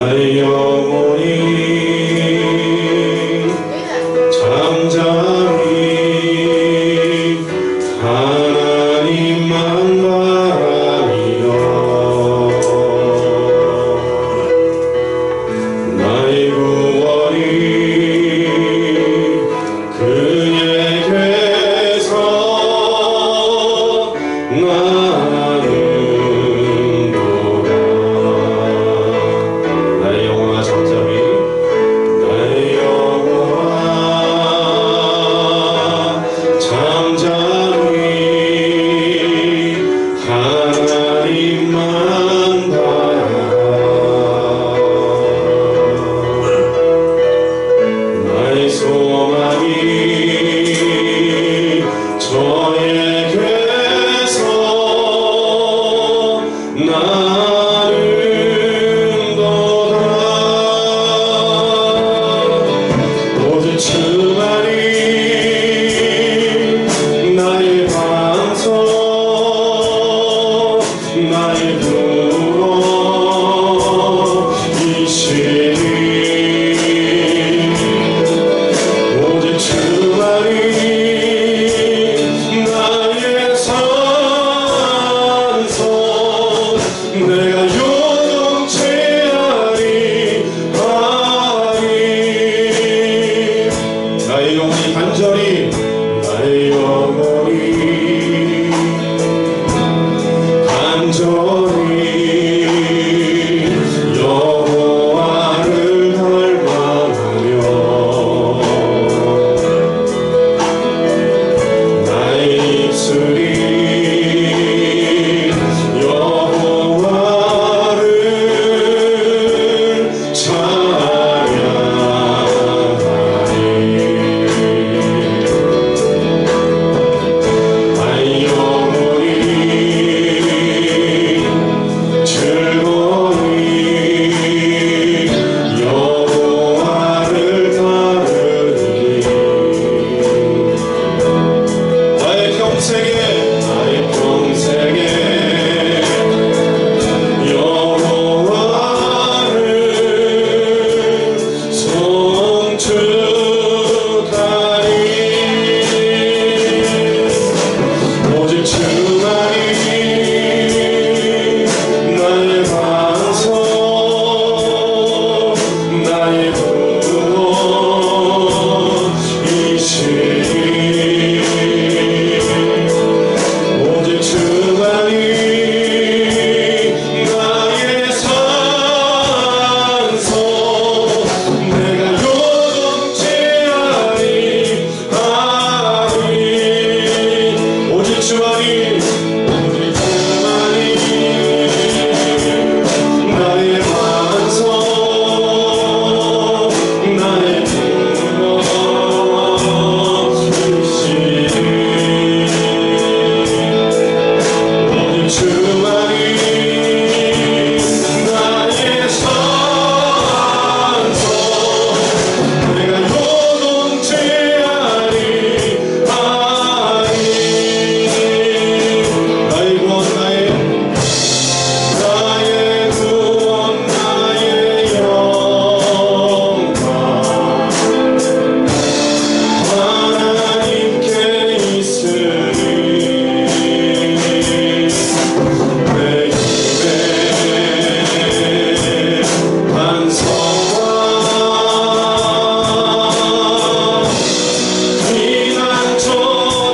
나의 영혼이 잠잠히 하나님만 바라리라. 나의 구원이 그에게서 나는도다. 나의 영혼아 잠잠히, 나의 영혼아 잠잠히 하나님만 바라라. 나의 소망이 저에게서 나는도다. 오직 주만이 나의 반석, 나의 구원이시니. 오직 주만이 나의 산소, 내가 요동치 아니하리. 나의 영혼이 간절히, 나의 영혼이 간절히 여호와를 닮아가며 나의 입술이 여호와를 찬양하리. 나의 영혼이 즐거이 여호와를 따르리. 나의 평생에 여호와를 송축하리. 오직 주만이 나의 반석, 나의 구원이시니. 오직 주만이 나의 산소, 내가 요동치 아니하리. 오직 주만이 나의 반석, 나의 구원이시니. 오직 주만이 나의 산소, 내가 요동치 아니하리. 나의 구원, 나의 구원, 나의 영광 하나님께 있으리. 내 힘의 반석과 피난처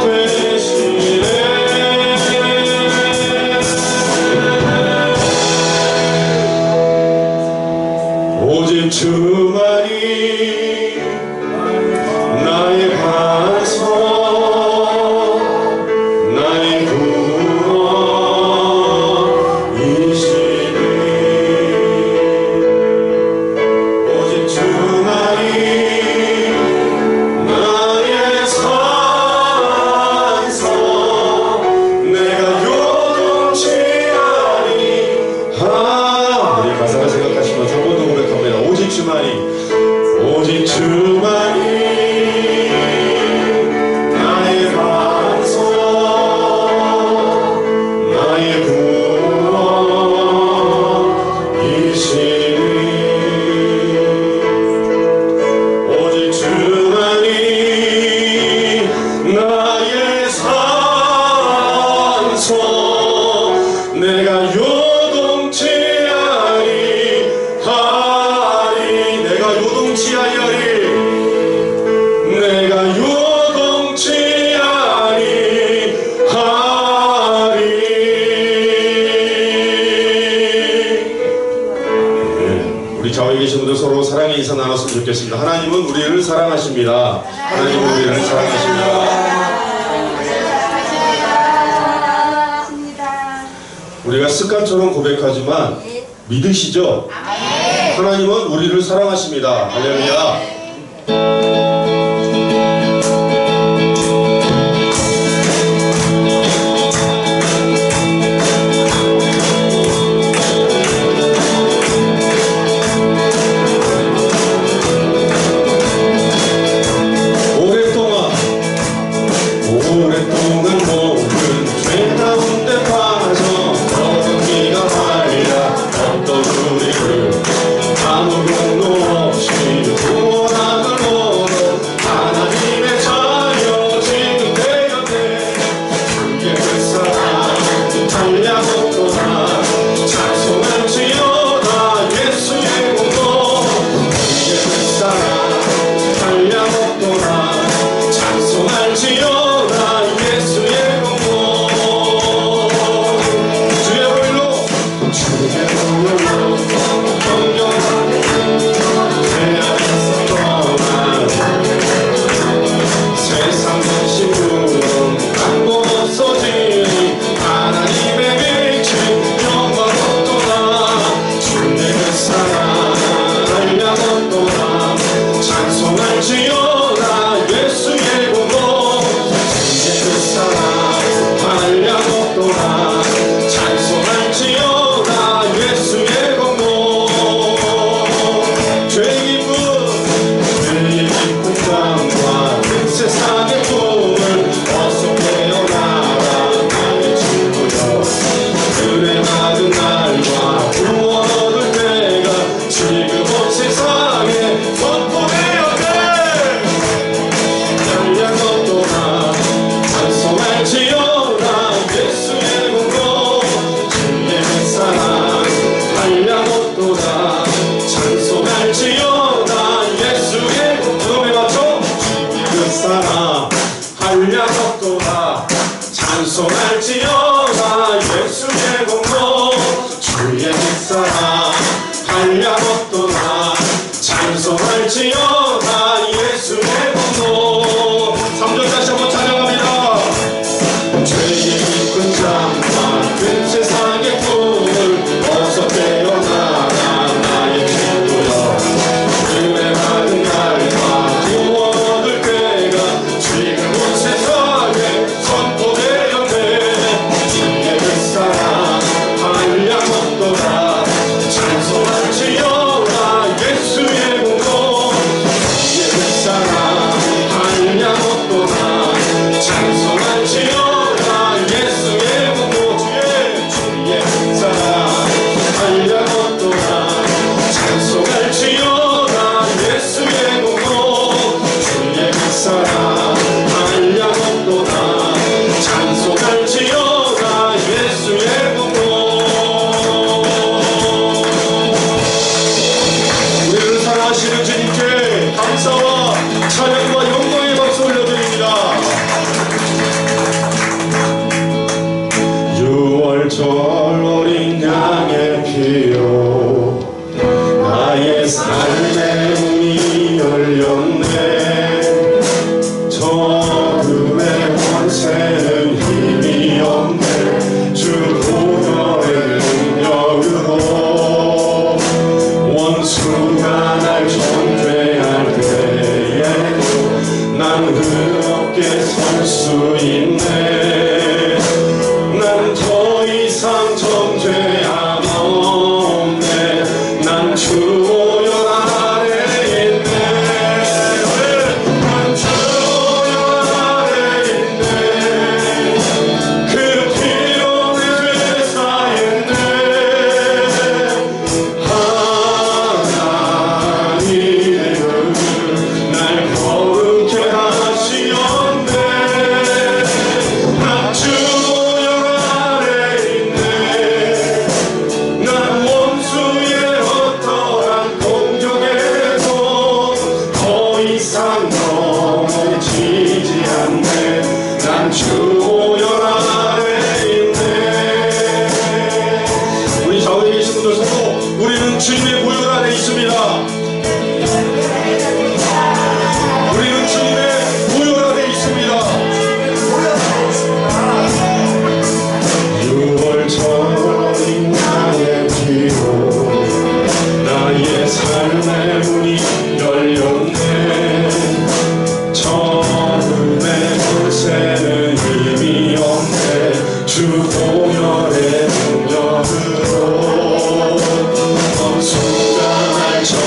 되시네. 오직 주만이 나의 반석, 나의 구원이시니. 오직 주만이 나의 산소, 내가 요동치 아니하리. 이 가사를 생각하시면서 한번 더 고백합니다. 오직 주만이, 오직 우리 좌우에 계신 분들 서로 사랑의 인사 나눴으면 좋겠습니다. 하나님은 우리를 사랑하십니다. 하나님은 우리를 사랑하십니다. 우리가 습관처럼 고백하지만 믿으시죠? 하나님은 우리를 사랑하십니다. 할렐루야. 오랫동안 모든 죄 가운데 빠져 어둠이가 말이야 어떤 우리를 아무것도 없이 구원함을 모두 하나님의 자녀 지금 되었네. 주의 그 사랑 달려보도다 찬송할지어다 예수의 공로. 주의 그 사랑 달려보도다 찬송할지어다 찬송할지어다 예수의 공로. 주의 사랑 한량없도다 찬송할지어다 예수의 공로. 3절 다시 한번 찬양합니다. 죄의 깊은 잠과 큰 세상의 꿈을 어서 깨어나라 나의 친구여. 은혜 받은 날과 구원 얻을 때가 지금 온 세상에 선포되었네. 주의 그 사랑 한량없도다 찬송할지어다 예수의 공로. 주의 그 사랑 한량없도다 찬송할지어다 예수의 공로. 주의 그 사랑 한량없도다 찬송할지어다 예수의 공로. 주의 그 사랑 한량없도다 찬송할지어다 예수의 공로. 우리를 사랑하시는 주님께 감사와 찬양과 영광의 박수 올려드립니다. 6월절 어린 양의 피로 나의 삶의 문이 열렸네. 저 어둠의 권세는 힘이 없네. 주 보혈의 능력으로 원수가 날 정죄할 때에도 난 그렇게 설 수 있네. 난 더 이상 정죄함 없네. 난 주 보혈 아래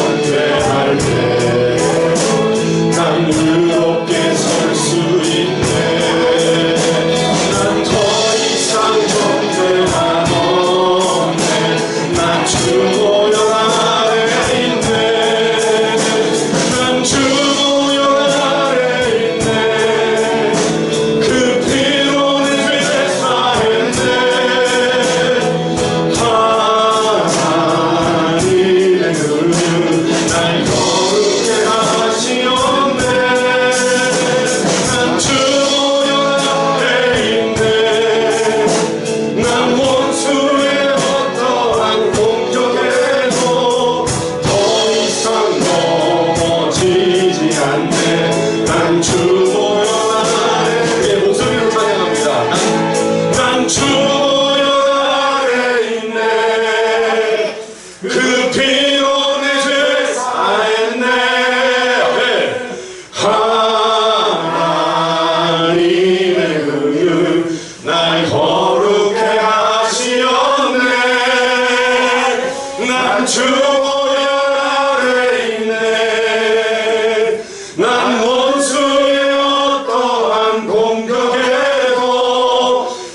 경배할 때 난 의롭게 설 수 있네. 난 더 이상 경배가 없네. 난 주 보혈 아래 있네. 난 주 보혈 아래 있네. 그 피로 내 죄 사했네. 하나님의 은혜 날 거룩해 하시었네. 난 주 보혈 아래 있네. 난 원수의 어떠한 공격에도 더 이상 넘어지지 않네. 난 주 보혈 아래 목소리로 찬양합니다. 난 주 보혈 아래 있네. 그 피로 내 죄 사했네. 하나님의 은혜 날 거룩해 하시었네. 난 주 보혈 아래 있네. 난 원수의 어떠한 공격에도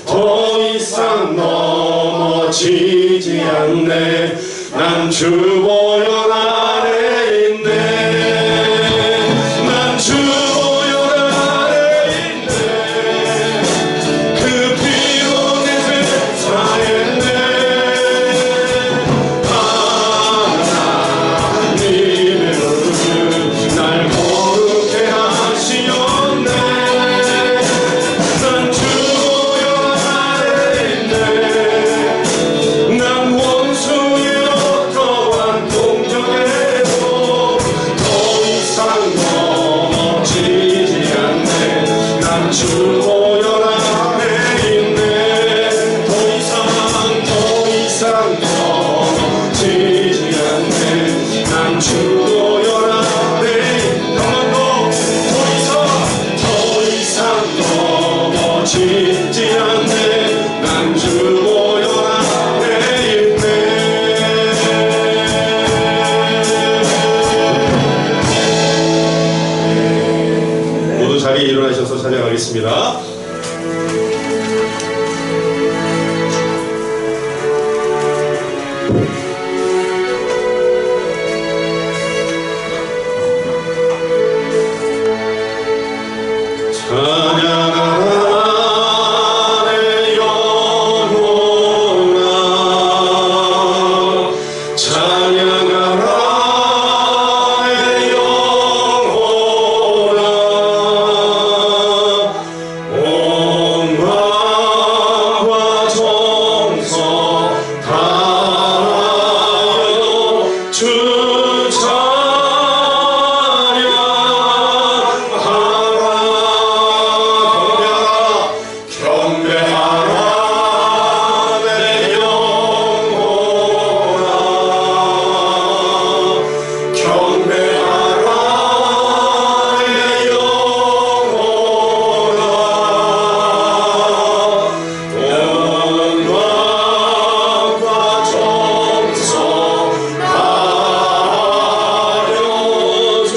더 이상 넘어지지 않네. 난 주 보혈 아래 있네. 난 주 보혈 아래 있네. 그 피로 내 죄 사했네. 하나님의 은혜 날 거룩해 하시었네. 난 주 보혈 아래 있네. 난 원수의 어떠한 공격에도 더 이상 넘어지지 않네. 난 주 보혈 아래 있네. 더 이상 넘어지지 않네. 난 주 보혈 아래 더 이상 넘어지지 않네. 난 주 보혈 아래 있네. 모두 자리에 일어나셔서 찬양하겠습니다. 찬양하라 내 영혼아. 찬양하라 내 영혼아. 온 마음과 정성 다하여 주 경배하라 내 영혼아. 경배하라 내 영혼아. 온 마음과 정성 다하여 주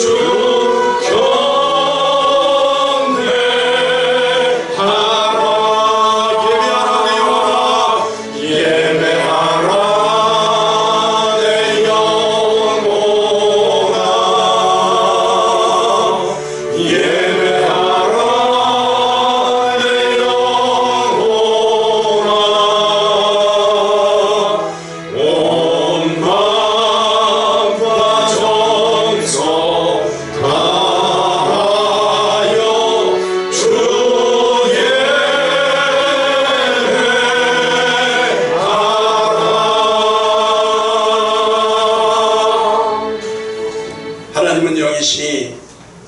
예배하라 내 영혼아. 예배하라 내 영혼아. 온 마음과 정성 다하여 주 하나님은 영이시니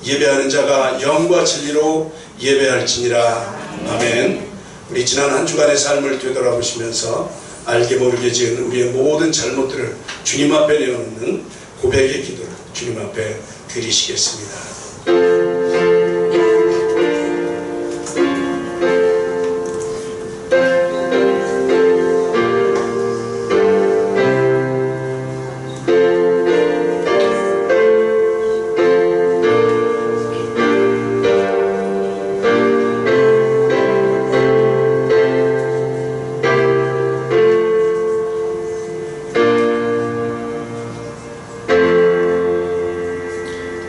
예배하는 자가 영과 진리로 예배할지니라. 아멘. 우리 지난 한 주간의 삶을 되돌아보시면서 알게 모르게 지은 우리의 모든 잘못들을 주님 앞에 내어놓는 고백의 기도를 주님 앞에 드리시겠습니다.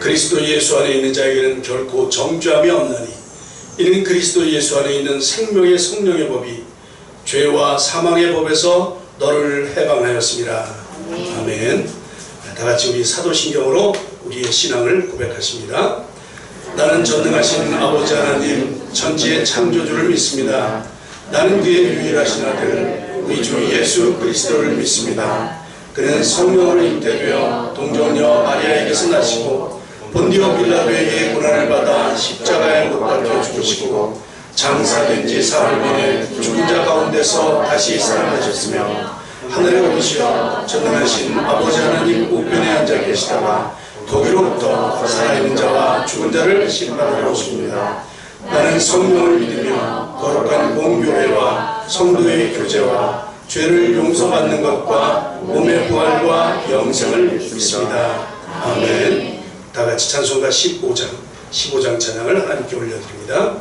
그리스도 예수 안에 있는 자에게는 결코 정죄함이 없나니 이는 그리스도 예수 안에 있는 생명의 성령의 법이 죄와 사망의 법에서 너를 해방하였습니다. 아멘. 다같이 우리 사도신경으로 우리의 신앙을 고백하십니다. 나는 전능하신 아버지 하나님 전지의 창조주를 믿습니다. 나는 그의 유일하신 아들 우리 주 예수 그리스도를 믿습니다. 그는 성령으로 잉태되어 동정녀 마리아에게서 나시고 본디오 빌라도에게 고난을 받아 십자가에 못 박혀 죽으시고 장사된 지 사흘 만에 죽은 자 가운데서 다시 살아나셨으며 하늘에 오르시어 전능하신 아버지 하나님 우편에 앉아 계시다가 거기로부터 살아있는 자와 죽은 자를 심판하러 오십니다. 나는 성령을 믿으며 거룩한 공교회와 성도의 교제와 죄를 용서받는 것과 몸의 부활과 영생을 믿습니다. 아멘. 다같이 찬송가 15장 찬양을 하나님께 올려드립니다.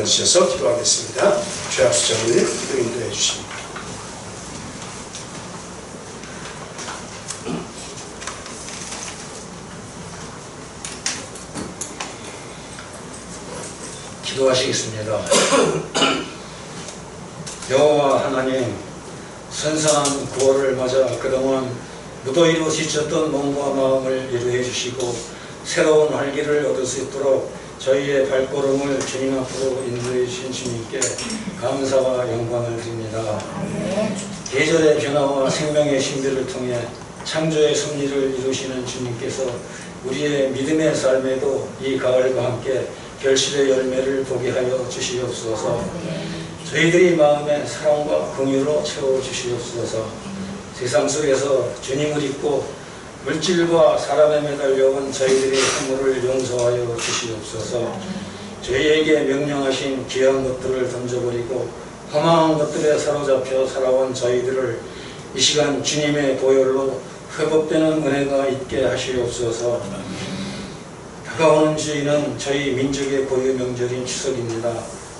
앉으셔서 기도하겠습니다. 최학수장님 기도 인도해 주십니다. 기도하시겠습니다. 여호와 하나님, 선선한 9월을 맞아 그동안 무더위로 지쳤던 몸과 마음을 위로해 주시고 새로운 활기를 얻을 수 있도록 저희의 발걸음을 주님 앞으로 인도해 주신 주님께 감사와 영광을 드립니다. 계절의 변화와 생명의 신비를 통해 창조의 섭리를 이루시는 주님께서 우리의 믿음의 삶에도 이 가을과 함께 결실의 열매를 보게 하여 주시옵소서. 저희들이 마음의 사랑과 긍휼로 채워주시옵소서. 세상 속에서 주님을 잊고 물질과 사람에 매달려온 저희들의 허물을 용서하여 주시옵소서. 저희에게 명령하신 귀한 것들을 던져버리고 허망한 것들에 사로잡혀 살아온 저희들을 이 시간 주님의 보혈로 회복되는 은혜가 있게 하시옵소서. 다가오는 주일은 저희 민족의 고유 명절인 추석입니다.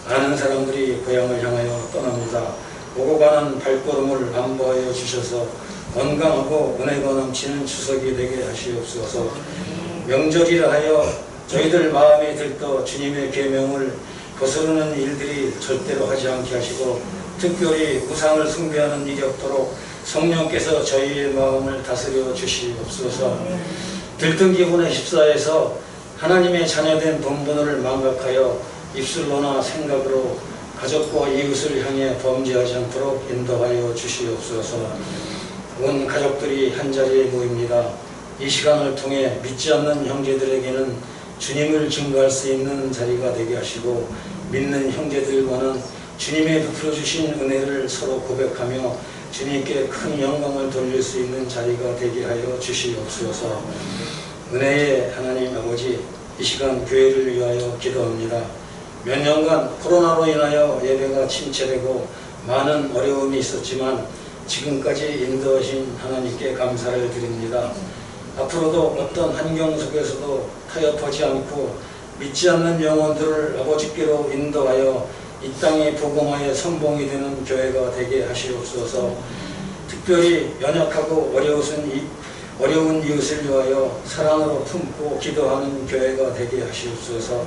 많은 사람들이 고향을 향하여 떠납니다. 오고 가는 발걸음을 안보하여 주셔서 건강하고 은혜가 넘치는 추석이 되게 하시옵소서. 명절이라 하여 저희들 마음에 들떠 주님의 계명을 거스르는 일들이 절대로 하지 않게 하시고, 특별히 우상을 숭배하는 일이 없도록 성령께서 저희의 마음을 다스려 주시옵소서. 들뜬기분의 14에서 하나님의 자녀된 본분을 망각하여 입술로나 생각으로 가족과 이웃을 향해 범죄하지 않도록 인도하여 주시옵소서. 온 가족들이 한자리에 모입니다. 이 시간을 통해 믿지 않는 형제들에게는 주님을 증거할 수 있는 자리가 되게 하시고, 믿는 형제들과는 주님의 베풀어 주신 은혜를 서로 고백하며 주님께 큰 영광을 돌릴 수 있는 자리가 되게 하여 주시옵소서. 은혜의 하나님 아버지, 이 시간 교회를 위하여 기도합니다. 몇 년간 코로나로 인하여 예배가 침체되고 많은 어려움이 있었지만 지금까지 인도하신 하나님께 감사를 드립니다. 앞으로도 어떤 환경 속에서도 타협하지 않고 믿지 않는 영혼들을 아버지께로 인도하여 이 땅의 복음화의 선봉이 되는 교회가 되게 하시옵소서. 특별히 연약하고 어려운 이웃을 위하여 사랑으로 품고 기도하는 교회가 되게 하시옵소서.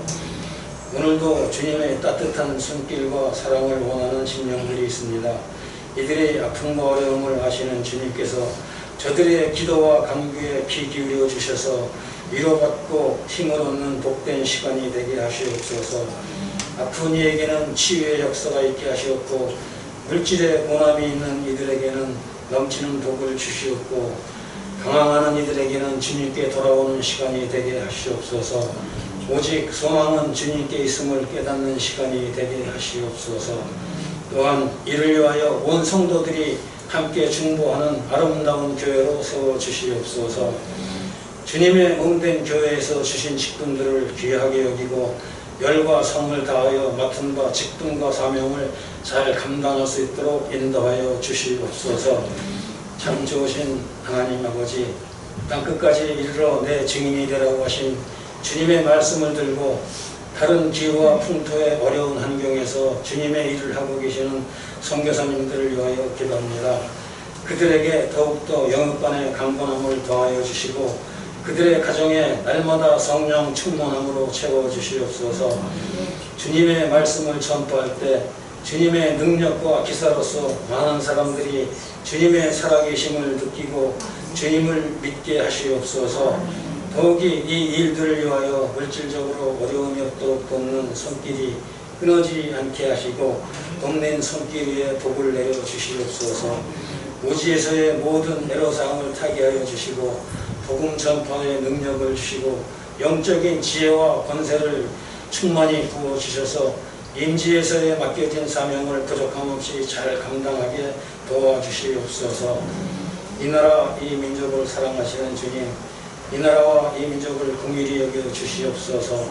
오늘도 주님의 따뜻한 손길과 사랑을 원하는 심령들이 있습니다. 이들의 아픔과 어려움을 아시는 주님께서 저들의 기도와 간구에 귀 기울여 주셔서 위로받고 힘을 얻는 복된 시간이 되게 하시옵소서. 아픈 이에게는 치유의 역사가 있게 하시옵고, 물질의 고난이 있는 이들에게는 넘치는 복을 주시옵고, 방황하는 이들에게는 주님께 돌아오는 시간이 되게 하시옵소서. 오직 소망은 주님께 있음을 깨닫는 시간이 되게 하시옵소서. 또한 이를 위하여 온 성도들이 함께 중보하는 아름다운 교회로 세워주시옵소서. 주님의 몸된 교회에서 주신 직분들을 귀하게 여기고 열과 성을 다하여 맡은 바 직분과 사명을 잘 감당할 수 있도록 인도하여 주시옵소서. 참 좋으신 하나님 아버지, 땅끝까지 이르러 내 증인이 되라고 하신 주님의 말씀을 들고 다른 기후와 풍토의 어려운 환경에서 주님의 일을 하고 계시는 선교사님들을 위하여 기도합니다. 그들에게 더욱더 영육간의 강건함을 더하여 주시고 그들의 가정에 날마다 성령 충만함으로 채워주시옵소서. 주님의 말씀을 전파할 때 주님의 능력과 기사로서 많은 사람들이 주님의 살아계심을 느끼고 주님을 믿게 하시옵소서. 더욱이 이 일들을 위하여 물질적으로 어려움이 없도록 돕는 손길이 끊어지지 않게 하시고 돕는 손길 위에 복을 내려 주시옵소서. 오지에서의 모든 애로사항을 타개하여 주시고 복음 전파의 능력을 주시고 영적인 지혜와 권세를 충만히 부어주셔서 임지에서의 맡겨진 사명을 부족함 없이 잘 감당하게 도와주시옵소서. 이 나라 이 민족을 사랑하시는 주님, 이 나라와 이 민족을 긍휼히 여겨 주시옵소서.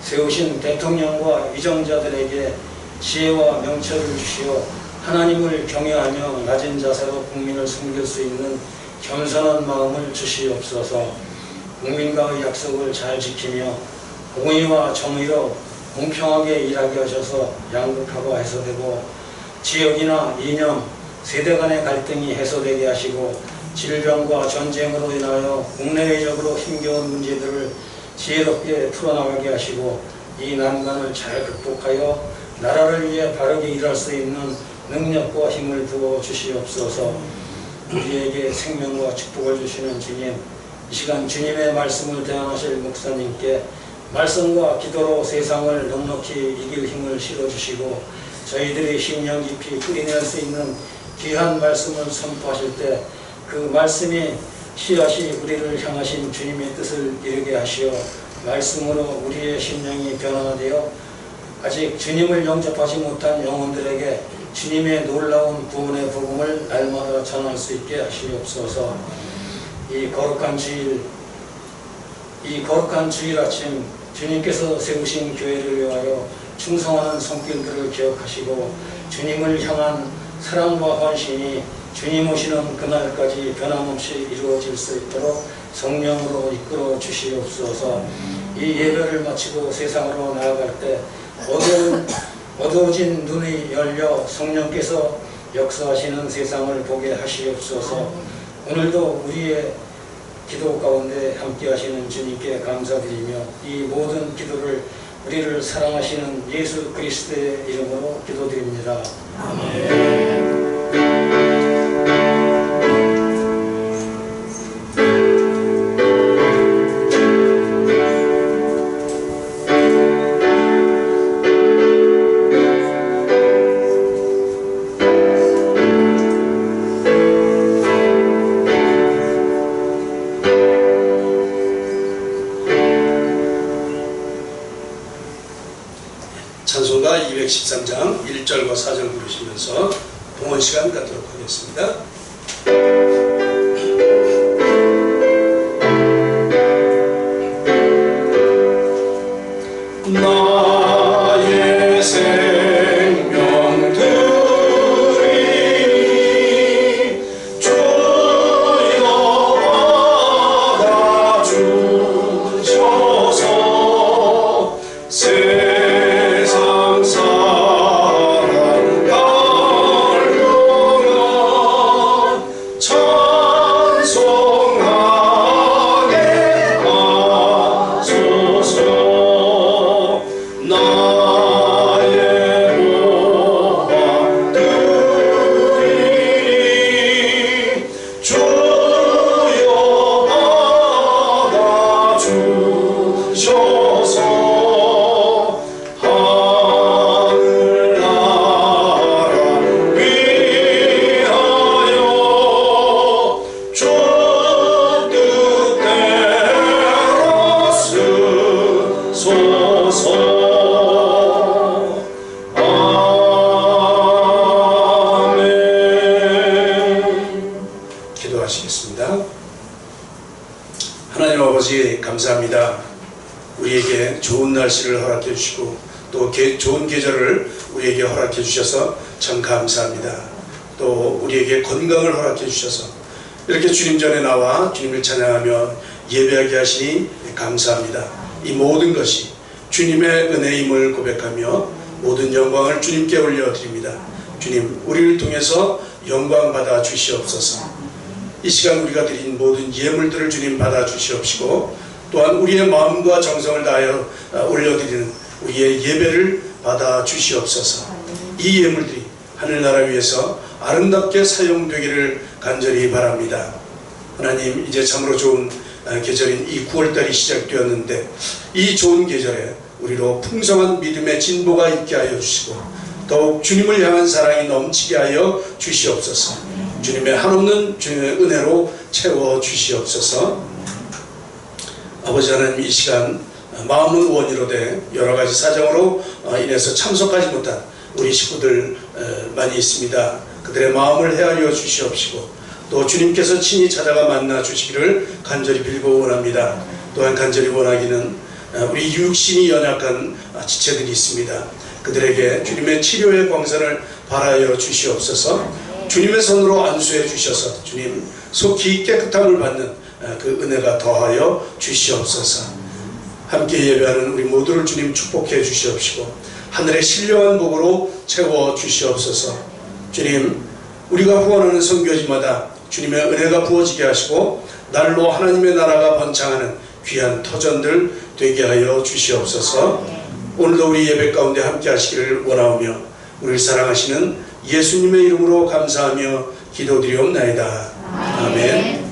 세우신 대통령과 위정자들에게 지혜와 명철을 주시어 하나님을 경외하며 낮은 자세로 국민을 섬길 수 있는 겸손한 마음을 주시옵소서. 국민과의 약속을 잘 지키며 공의와 정의로 공평하게 일하게 하셔서 양극화가 해소되고 지역이나 이념, 세대 간의 갈등이 해소되게 하시고 질병과 전쟁으로 인하여 국내외적으로 힘겨운 문제들을 지혜롭게 풀어나가게 하시고 이 난관을 잘 극복하여 나라를 위해 바르게 일할 수 있는 능력과 힘을 부어 주시옵소서. 우리에게 생명과 축복을 주시는 주님, 이 시간 주님의 말씀을 대항하실 목사님께 말씀과 기도로 세상을 넉넉히 이길 힘을 실어주시고 저희들이 심령 깊이 뿌리낼 수 있는 귀한 말씀을 선포하실 때 그 말씀이 씨앗이 우리를 향하신 주님의 뜻을 이루게 하시어 말씀으로 우리의 심령이 변화되어 아직 주님을 영접하지 못한 영혼들에게 주님의 놀라운 구원의 복음을 날마다 전할 수 있게 하시옵소서. 이 거룩한 주일 아침 주님께서 세우신 교회를 위하여 충성하는 손길들을 기억하시고 주님을 향한 사랑과 헌신이 주님 오시는 그날까지 변함없이 이루어질 수 있도록 성령으로 이끌어 주시옵소서. 이 예배를 마치고 세상으로 나아갈 때 어두워진 눈이 열려 성령께서 역사하시는 세상을 보게 하시옵소서. 오늘도 우리의 기도 가운데 함께 하시는 주님께 감사드리며 이 모든 기도를 우리를 사랑하시는 예수 그리스도의 이름으로 기도드립니다. 아멘. 찬송가 213장 1절과 4절 부르시면서 봉헌 시간 갖도록 하겠습니다. 나의 생명 드리니 주여 받아주셔서 세상 사랑 갈등한 찬송하게 하소서. 나의 보화 드리니 주여 받아주셔서 하늘나라 위하여 주 뜻대로 쓰소서. 기도하시겠습니다. 하나님 아버지 감사합니다. 우리에게 좋은 날씨를 허락해 주시고 또 좋은 계절을 우리에게 허락해 주셔서 참 감사합니다. 또 우리에게 건강을 허락해 주셔서 이렇게 주님 전에 나와 주님을 찬양하며 예배하게 하시니 감사합니다. 이 모든 것이 주님의 은혜임을 고백하며 모든 영광을 주님께 올려드립니다. 주님, 우리를 통해서 영광 받아 주시옵소서. 이 시간 우리가 드린 모든 예물들을 주님 받아 주시옵시고 또한 우리의 마음과 정성을 다하여 올려드리는 우리의 예배를 받아 주시옵소서. 이 예물들이 하늘나라 위에서 아름답게 사용되기를 간절히 바랍니다. 하나님, 이제 참으로 좋은 계절인 이 9월달이 시작되었는데 이 좋은 계절에 우리로 풍성한 믿음의 진보가 있게 하여 주시고 더욱 주님을 향한 사랑이 넘치게 하여 주시옵소서. 주님의 한없는 주님의 은혜로 채워 주시옵소서. 아버지 하나님, 이 시간 마음은 원이로되 여러가지 사정으로 인해서 참석하지 못한 우리 식구들 많이 있습니다. 그들의 마음을 헤아려 주시옵시고 또 주님께서 친히 찾아가 만나 주시기를 간절히 빌고 원합니다. 또한 간절히 원하기는 우리 육신이 연약한 지체들이 있습니다. 그들에게 주님의 치료의 광선을 발하여 주시옵소서. 주님의 손으로 안수해 주셔서 주님 속히 깨끗함을 받는 그 은혜가 더하여 주시옵소서. 함께 예배하는 우리 모두를 주님 축복해 주시옵시고 하늘의 신령한 복으로 채워 주시옵소서. 주님, 우리가 후원하는 선교지마다 주님의 은혜가 부어지게 하시고 날로 하나님의 나라가 번창하는 귀한 터전들 되게 하여 주시옵소서. 오늘도 우리 예배 가운데 함께 하시기를 원하오며 우리를 사랑하시는 예수님의 이름으로 감사하며 기도드리옵나이다. 아멘.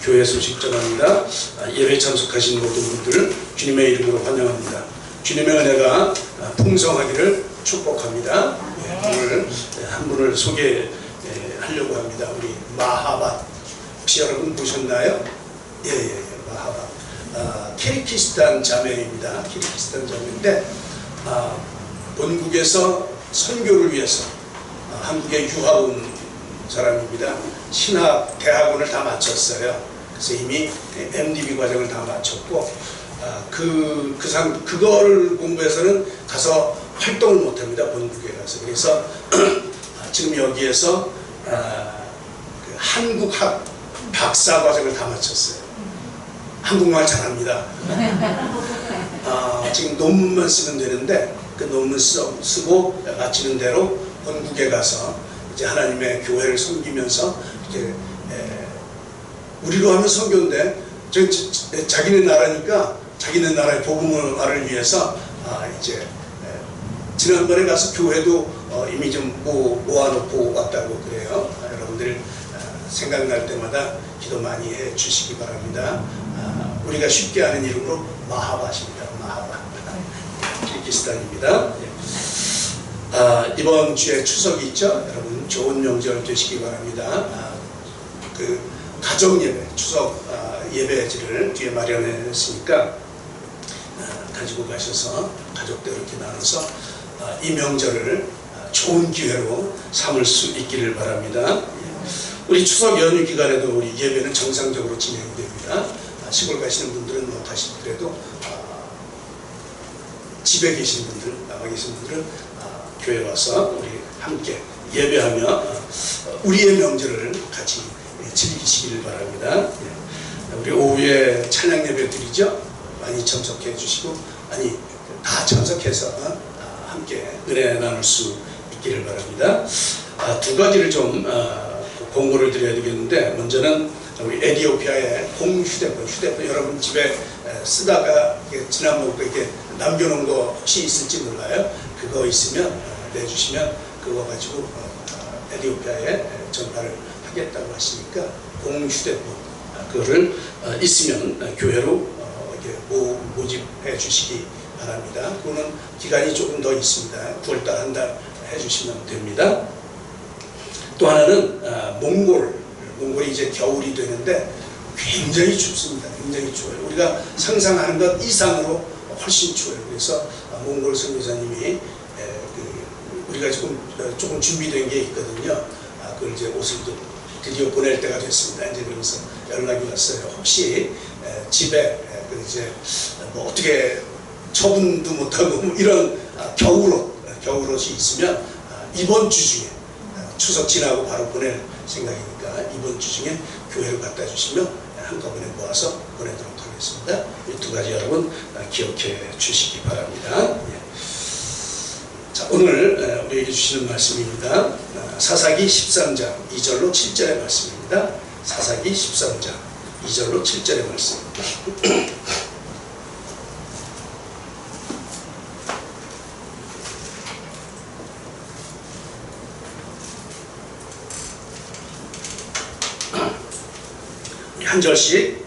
교회 소식 전합니다. 예배 참석하신 모든 분들 주님의 이름으로 환영합니다. 주님의 은혜가 풍성하기를 축복합니다. 오늘 한 분을 소개하려고 합니다. 우리 마하밧, 혹시 여러분 보셨나요? 예, 마하밧. 키르기스탄 자매입니다. 키르기스탄 자매인데 본국에서 선교를 위해서 한국에 유학 온 사람입니다. 신학 대학원을 다 마쳤어요. 그래서 이미 MDB 과정을 다 마쳤고 그거를 공부해서는 가서 활동을 못합니다. 본국에 가서. 그래서 지금 여기에서 그 한국학 박사과정을 다 마쳤어요. 한국말 잘합니다. 지금 논문만 쓰면 되는데 그 논문 쓰고 마치는 대로 본국에 가서 이제 하나님의 교회를 섬기면서 이제 우리로 하면 선교인데 자기네 나라니까 자기네 나라의 복음화를 위해서 이제 지난번에 가서 교회도 이미 좀 모아놓고 왔다고 그래요. 여러분들 생각날 때마다 기도 많이 해 주시기 바랍니다. 우리가 쉽게 아는 이름으로 마하바십니다. 마하바. 키르기스탄입니다. 이번 주에 추석이 있죠. 여러분 좋은 명절 되시기 바랍니다. 그 가정 예배, 추석 예배지를 뒤에 마련했으니까 가지고 가셔서 가족들 이렇게 나눠서 이 명절을 좋은 기회로 삼을 수 있기를 바랍니다. 우리 추석 연휴 기간에도 우리 예배는 정상적으로 진행됩니다. 시골 가시는 분들은 못하시더라도 집에 계신 분들, 나와 계신 분들은 교회 와서 우리 함께 예배하며 우리의 명절을 같이 즐기시기를 바랍니다. 우리 오후에 찬양 예배 드리죠. 많이 참석해 주시고 다 참석해서 함께 은혜 나눌 수 있기를 바랍니다. 두 가지를 좀 공고를 드려야 되겠는데, 먼저는 우리 에티오피아의 휴대폰 여러분 집에 쓰다가 지난번부터 이렇게 남겨놓은 거 혹시 있을지 몰라요. 그거 있으면 내주시면 그거 가지고 에티오피아에 전파를 하겠다고 하시니까 공휴대폰 그거를 있으면 교회로 모집해 주시기 바랍니다. 그거는 기간이 조금 더 있습니다. 9월달 한 달 해주시면 됩니다. 또 하나는 몽골이 이제 겨울이 되는데 굉장히 춥습니다. 굉장히 추워요. 우리가 상상하는 것 이상으로 훨씬 추워요. 그래서 몽골 선교사님이 우리가 조금 준비된 게 있거든요. 그걸 이제 옷을 드디어 보낼 때가 됐습니다. 이제 그러면서 연락이 왔어요. 혹시 집에 이제 뭐 어떻게 처분도 못하고 이런 겨울옷이 있으면 이번 주 중에 추석 지나고 바로 보낼 생각이니까 이번 주 중에 교회로 갖다 주시면 한꺼번에 모아서 보내도록 하겠습니다. 이 두 가지 여러분 기억해 주시기 바랍니다. 자, 오늘 우리에게 주시는 말씀입니다. 사사기 13장 2절로 7절의 말씀입니다. 사사기 13장 2절로 7절의 말씀. 한 절씩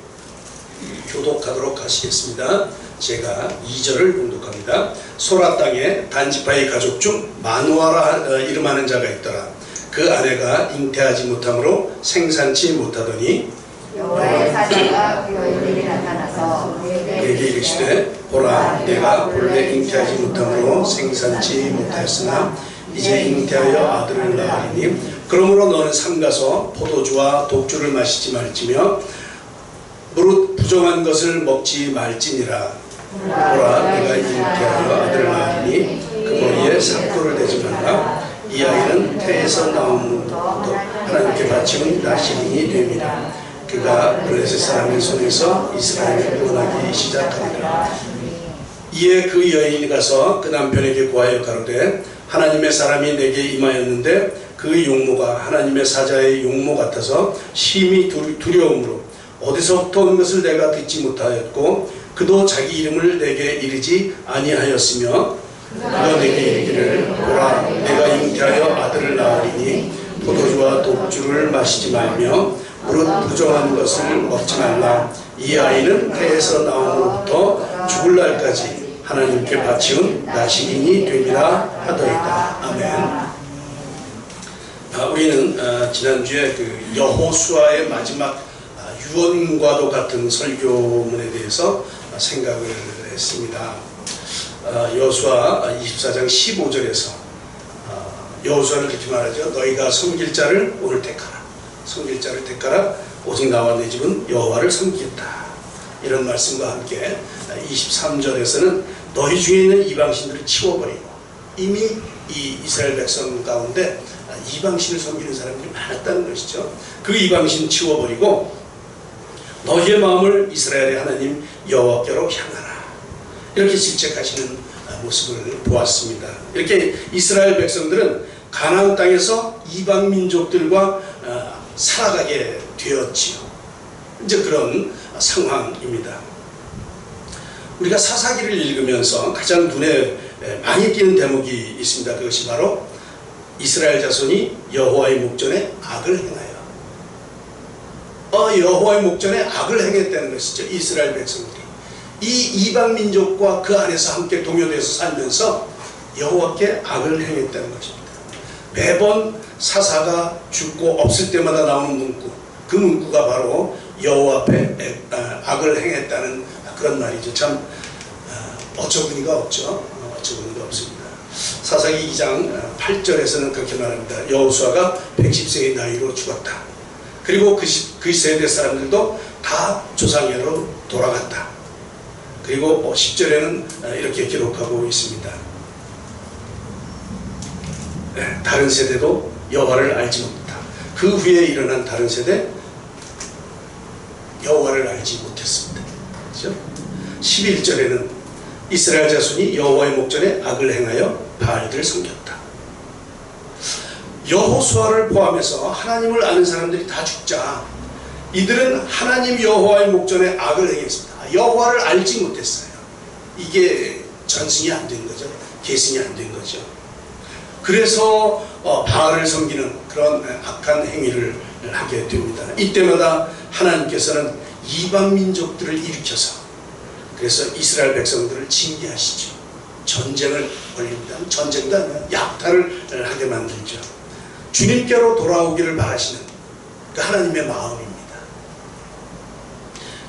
교독하도록 하시겠습니다. 제가 2절을 봉독합니다. 소라 땅에 단지파의 가족 중 마누아라 이름하는 자가 있더라. 그 아내가 잉태하지 못함으로 생산치 못하더니 여호와의 사자가 그에게 나타나서 내게 이르시되 보라 내가 본래 잉태하지 못함으로 생산치 못하였으나 이제 잉태하여 아들을 낳으리니 그러므로 너는 삼가서 포도주와 독주를 마시지 말지며 무릇 부정한 것을 먹지 말지니라. 보라 내가 잉태하여 아들을 낳으리니 그 머리에 삭도를 대지 말라. 이 아이는 태에서 나온 하나님께 바치는 나시린이 됨이라. 그가 블레셋 사람의 손에서 이스라엘을 구원하기 시작하리라. 이에 그 여인이 가서 그 남편에게 고하여 가로되 하나님의 사람이 내게 임하였는데 그 용모가 하나님의 사자의 용모 같아서 심히 두려움으로 어디서부터 온 것을 내가 듣지 못하였고 그도 자기 이름을 내게 이르지 아니하였으며 그가 내게 이르기를 보라 내가 잉태하여 아들을 낳으리니 포도주와 독주를 마시지 말며 무릇 부정한 것을 먹지 말라. 이 아이는 태에서 나옴으로부터 죽을 날까지 하나님께 바치운 나시린이 되리라 하더이다. 아멘. 우리는 지난주에 그 여호수아의 마지막 유언과도 같은 설교문에 대해서 생각을 했습니다. 여호수아 24장 15절에서 여호수아를 이렇게 말하죠. 너희가 섬길 자를 오늘 택하라. 섬길 자를 택하라. 오직 나와 내 집은 여호와를 섬기겠다. 이런 말씀과 함께 23절에서는 너희 중에 있는 이방신들을 치워버리고 이미 이 이스라엘 백성 가운데 이방신을 섬기는 사람들이 많았다는 것이죠. 그 이방신 치워버리고 너희의 마음을 이스라엘의 하나님 여호와께로 향하라, 이렇게 질책하시는 모습을 보았습니다. 이렇게 이스라엘 백성들은 가나안 땅에서 이방 민족들과 살아가게 되었지요. 이제 그런 상황입니다. 우리가 사사기를 읽으면서 가장 눈에 많이 띄는 대목이 있습니다. 그것이 바로 이스라엘 자손이 여호와의 목전에 악을 행하여, 여호와의 목전에 악을 행했다는 것이죠. 이스라엘 백성들이 이 이방 민족과 그 안에서 함께 동요돼서 살면서 여호와께 악을 행했다는 것입니다. 매번 사사가 죽고 없을 때마다 나오는 문구, 그 문구가 바로 여호와 앞에 악을 행했다는 그런 말이죠. 참 어처구니가 없죠. 어처구니가 없습니다. 사사기 2장 8절에서는 그렇게 말합니다. 여호수아가 110세의 나이로 죽었다. 그리고 그 세대 사람들도 다 조상애로 돌아갔다. 그리고 10절에는 이렇게 기록하고 있습니다. 다른 세대도 여호와를 알지 못했다. 그 후에 일어난 다른 세대 여호와를 알지 못했습니다. 그렇죠? 11절에는 이스라엘 자손이 여호와의 목전에 악을 행하여 바알들을 섬겼다. 여호수아를 포함해서 하나님을 아는 사람들이 다 죽자 이들은 하나님 여호와의 목전에 악을 행했습니다. 여호와를 알지 못했어요. 이게 전승이 안 된 거죠. 계승이 안 된 거죠. 그래서 바알을 섬기는 그런 악한 행위를 하게 됩니다. 이때마다 하나님께서는 이방 민족들을 일으켜서 그래서 이스라엘 백성들을 징계하시죠. 전쟁을 벌립니다. 전쟁도 아니라 약탈을 하게 만들죠. 주님께로 돌아오기를 바라시는 그 하나님의 마음입니다.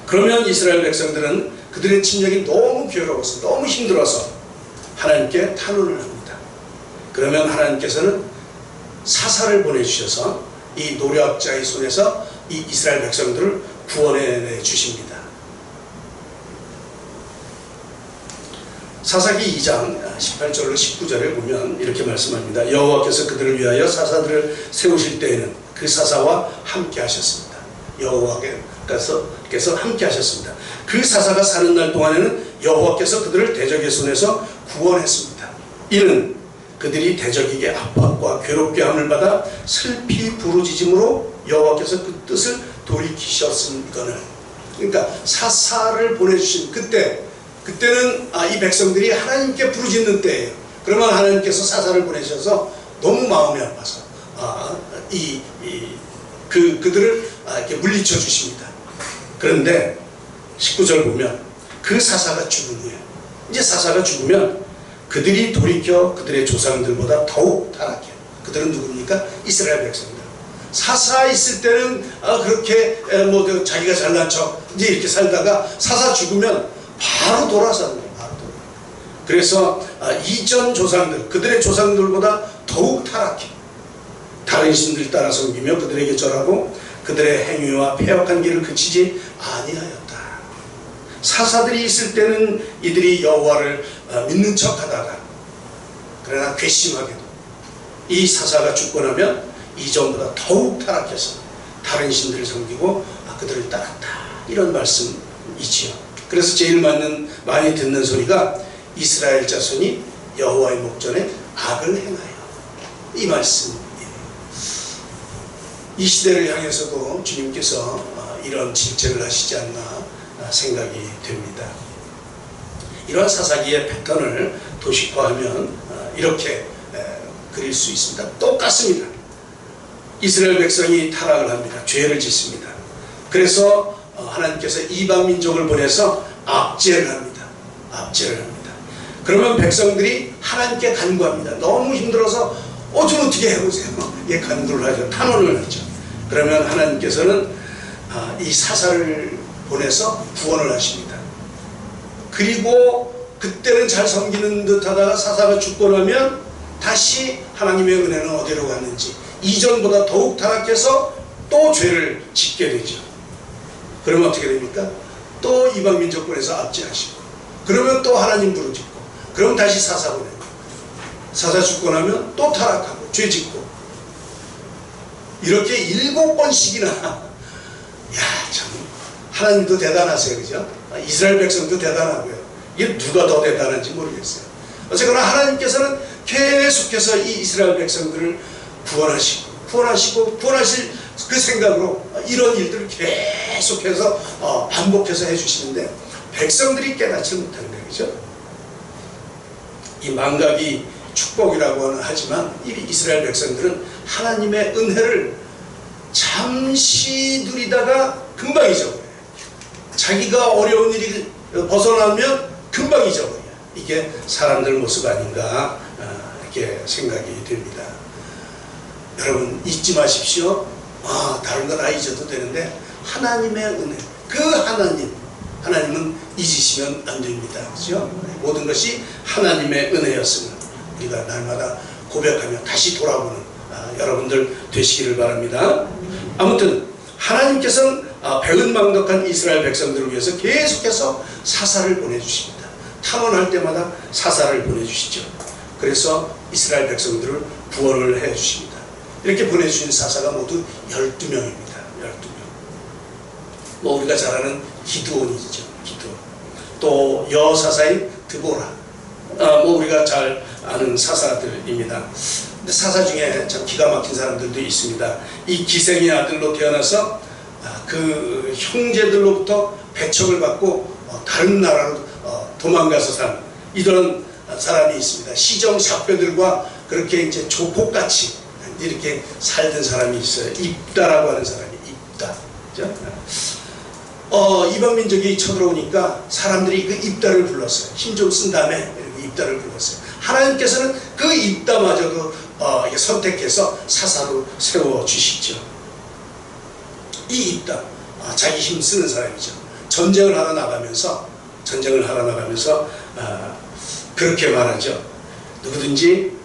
그러면 이스라엘 백성들은 그들의 침략이 너무 괴로워서 너무 힘들어서 하나님께 탄원을 합니다. 그러면 하나님께서는 사사를 보내주셔서 이 노략자의 손에서 이 이스라엘 백성들을 구원해 주십니다. 사사기 2장 18절로 19절에 보면 이렇게 말씀합니다. 여호와께서 그들을 위하여 사사들을 세우실 때에는 그 사사와 함께 하셨습니다. 여호와께서 함께 하셨습니다. 그 사사가 사는 날 동안에는 여호와께서 그들을 대적의 손에서 구원했습니다. 이는 그들이 대적에게 압박과 괴롭게 함을 받아 슬피 부르짖음으로 여호와께서 그 뜻을 돌이키셨음거늘. 그러니까 사사를 보내주신 그때는 이 백성들이 하나님께 부르짖는 때예요. 그러면 하나님께서 사사를 보내셔서 너무 마음이 아파서 그들을 이렇게 물리쳐 주십니다. 그런데 19절 보면 그 사사가 죽은 후에 이제 사사가 죽으면 그들이 돌이켜 그들의 조상들보다 더욱 타락해요. 그들은 누굽니까? 이스라엘 백성들. 사사 있을 때는 그렇게 자기가 잘난 척 이제 이렇게 살다가 사사 죽으면 바로 돌아서는 거예요. 그래서 이전 조상들, 그들의 조상들보다 더욱 타락해. 다른 신들 따라 섬기며 그들에게 절하고 그들의 행위와 패역한 길을 그치지 아니하였다. 사사들이 있을 때는 이들이 여호와를 믿는 척하다가 그러나 괘씸하게도 이 사사가 죽고 나면 이전보다 더욱 타락해서 다른 신들을 섬기고 그들을 따랐다. 이런 말씀이지요. 그래서 제일 많이 듣는 소리가 이스라엘 자손이 여호와의 목전에 악을 행하여, 이 말씀이에요. 이 시대를 향해서도 주님께서 이런 질책을 하시지 않나 생각이 됩니다. 이러한 사사기의 패턴을 도식화하면 이렇게 그릴 수 있습니다. 똑같습니다. 이스라엘 백성이 타락을 합니다. 죄를 짓습니다. 그래서 하나님께서 이방 민족을 보내서 압제를 합니다. 압제를 합니다. 그러면 백성들이 하나님께 간구합니다. 너무 힘들어서 좀 어떻게 해보세요. 예, 간구를 하죠. 탄원을 하죠. 그러면 하나님께서는 이 사사를 보내서 구원을 하십니다. 그리고 그때는 잘 섬기는 듯 하다가 사사가 죽고 나면 다시 하나님의 은혜는 어디로 갔는지 이전보다 더욱 타락해서 또 죄를 짓게 되죠. 그러면 어떻게 됩니까? 또 이방 민족권에서 압제하시고, 그러면 또 하나님 부르짖고, 그럼 다시 사사 보내고, 사사 죽고 나면 또 타락하고 죄 짓고 이렇게 7번씩이나 참 하나님도 대단하세요. 그죠? 이스라엘 백성도 대단하고요. 이게 누가 더 대단한지 모르겠어요. 어쨌거나 하나님께서는 계속해서 이 이스라엘 백성들을 구원하시고 구원하실 그 생각으로 이런 일들을 계속해서 반복해서 해주시는데 백성들이 깨닫지 못하는 거예요. 그죠? 이 망각이 축복이라고 하지만 이 이스라엘 백성들은 하나님의 은혜를 잠시 누리다가 금방 잊어버려요. 자기가 어려운 일이 벗어나면 금방 잊어버려요. 이게 사람들 모습 아닌가 이렇게 생각이 됩니다. 여러분 잊지 마십시오. 다른 건 다 잊어도 되는데 하나님의 은혜, 그 하나님은 잊으시면 안 됩니다. 그렇죠? 모든 것이 하나님의 은혜였음을 우리가 날마다 고백하며 다시 돌아보는 여러분들 되시기를 바랍니다. 아무튼 하나님께서는 배은망덕한 이스라엘 백성들을 위해서 계속해서 사사를 보내주십니다. 탐험할 때마다 사사를 보내주시죠. 그래서 이스라엘 백성들을 구원을 해주십니다. 이렇게 보내주신 사사가 모두 12명입니다. 12명. 우리가 잘 아는 기드온이죠. 기드온. 또 여사사인 드보라. 우리가 잘 아는 사사들입니다. 근데 사사 중에 참 기가 막힌 사람들도 있습니다. 이 기생의 아들로 태어나서 그 형제들로부터 배척을 받고 다른 나라로 도망가서 산 이런 사람이 있습니다. 시정 사표들과 그렇게 이제 조폭같이 이렇게 살던 사람이 있어요. 입다라고 하는 사람이 입다. 이방 민족이 쳐들어오니까 사람들이 그 입다를 불렀어요. 힘 좀 쓴 다음에 입다를 불렀어요. 하나님께서는 그 입다마저도 선택해서 사사로 세워주시죠. 이 입다, 자기 힘 쓰는 사람이죠. 전쟁을 하러 나가면서 그렇게 말하죠. 누구든지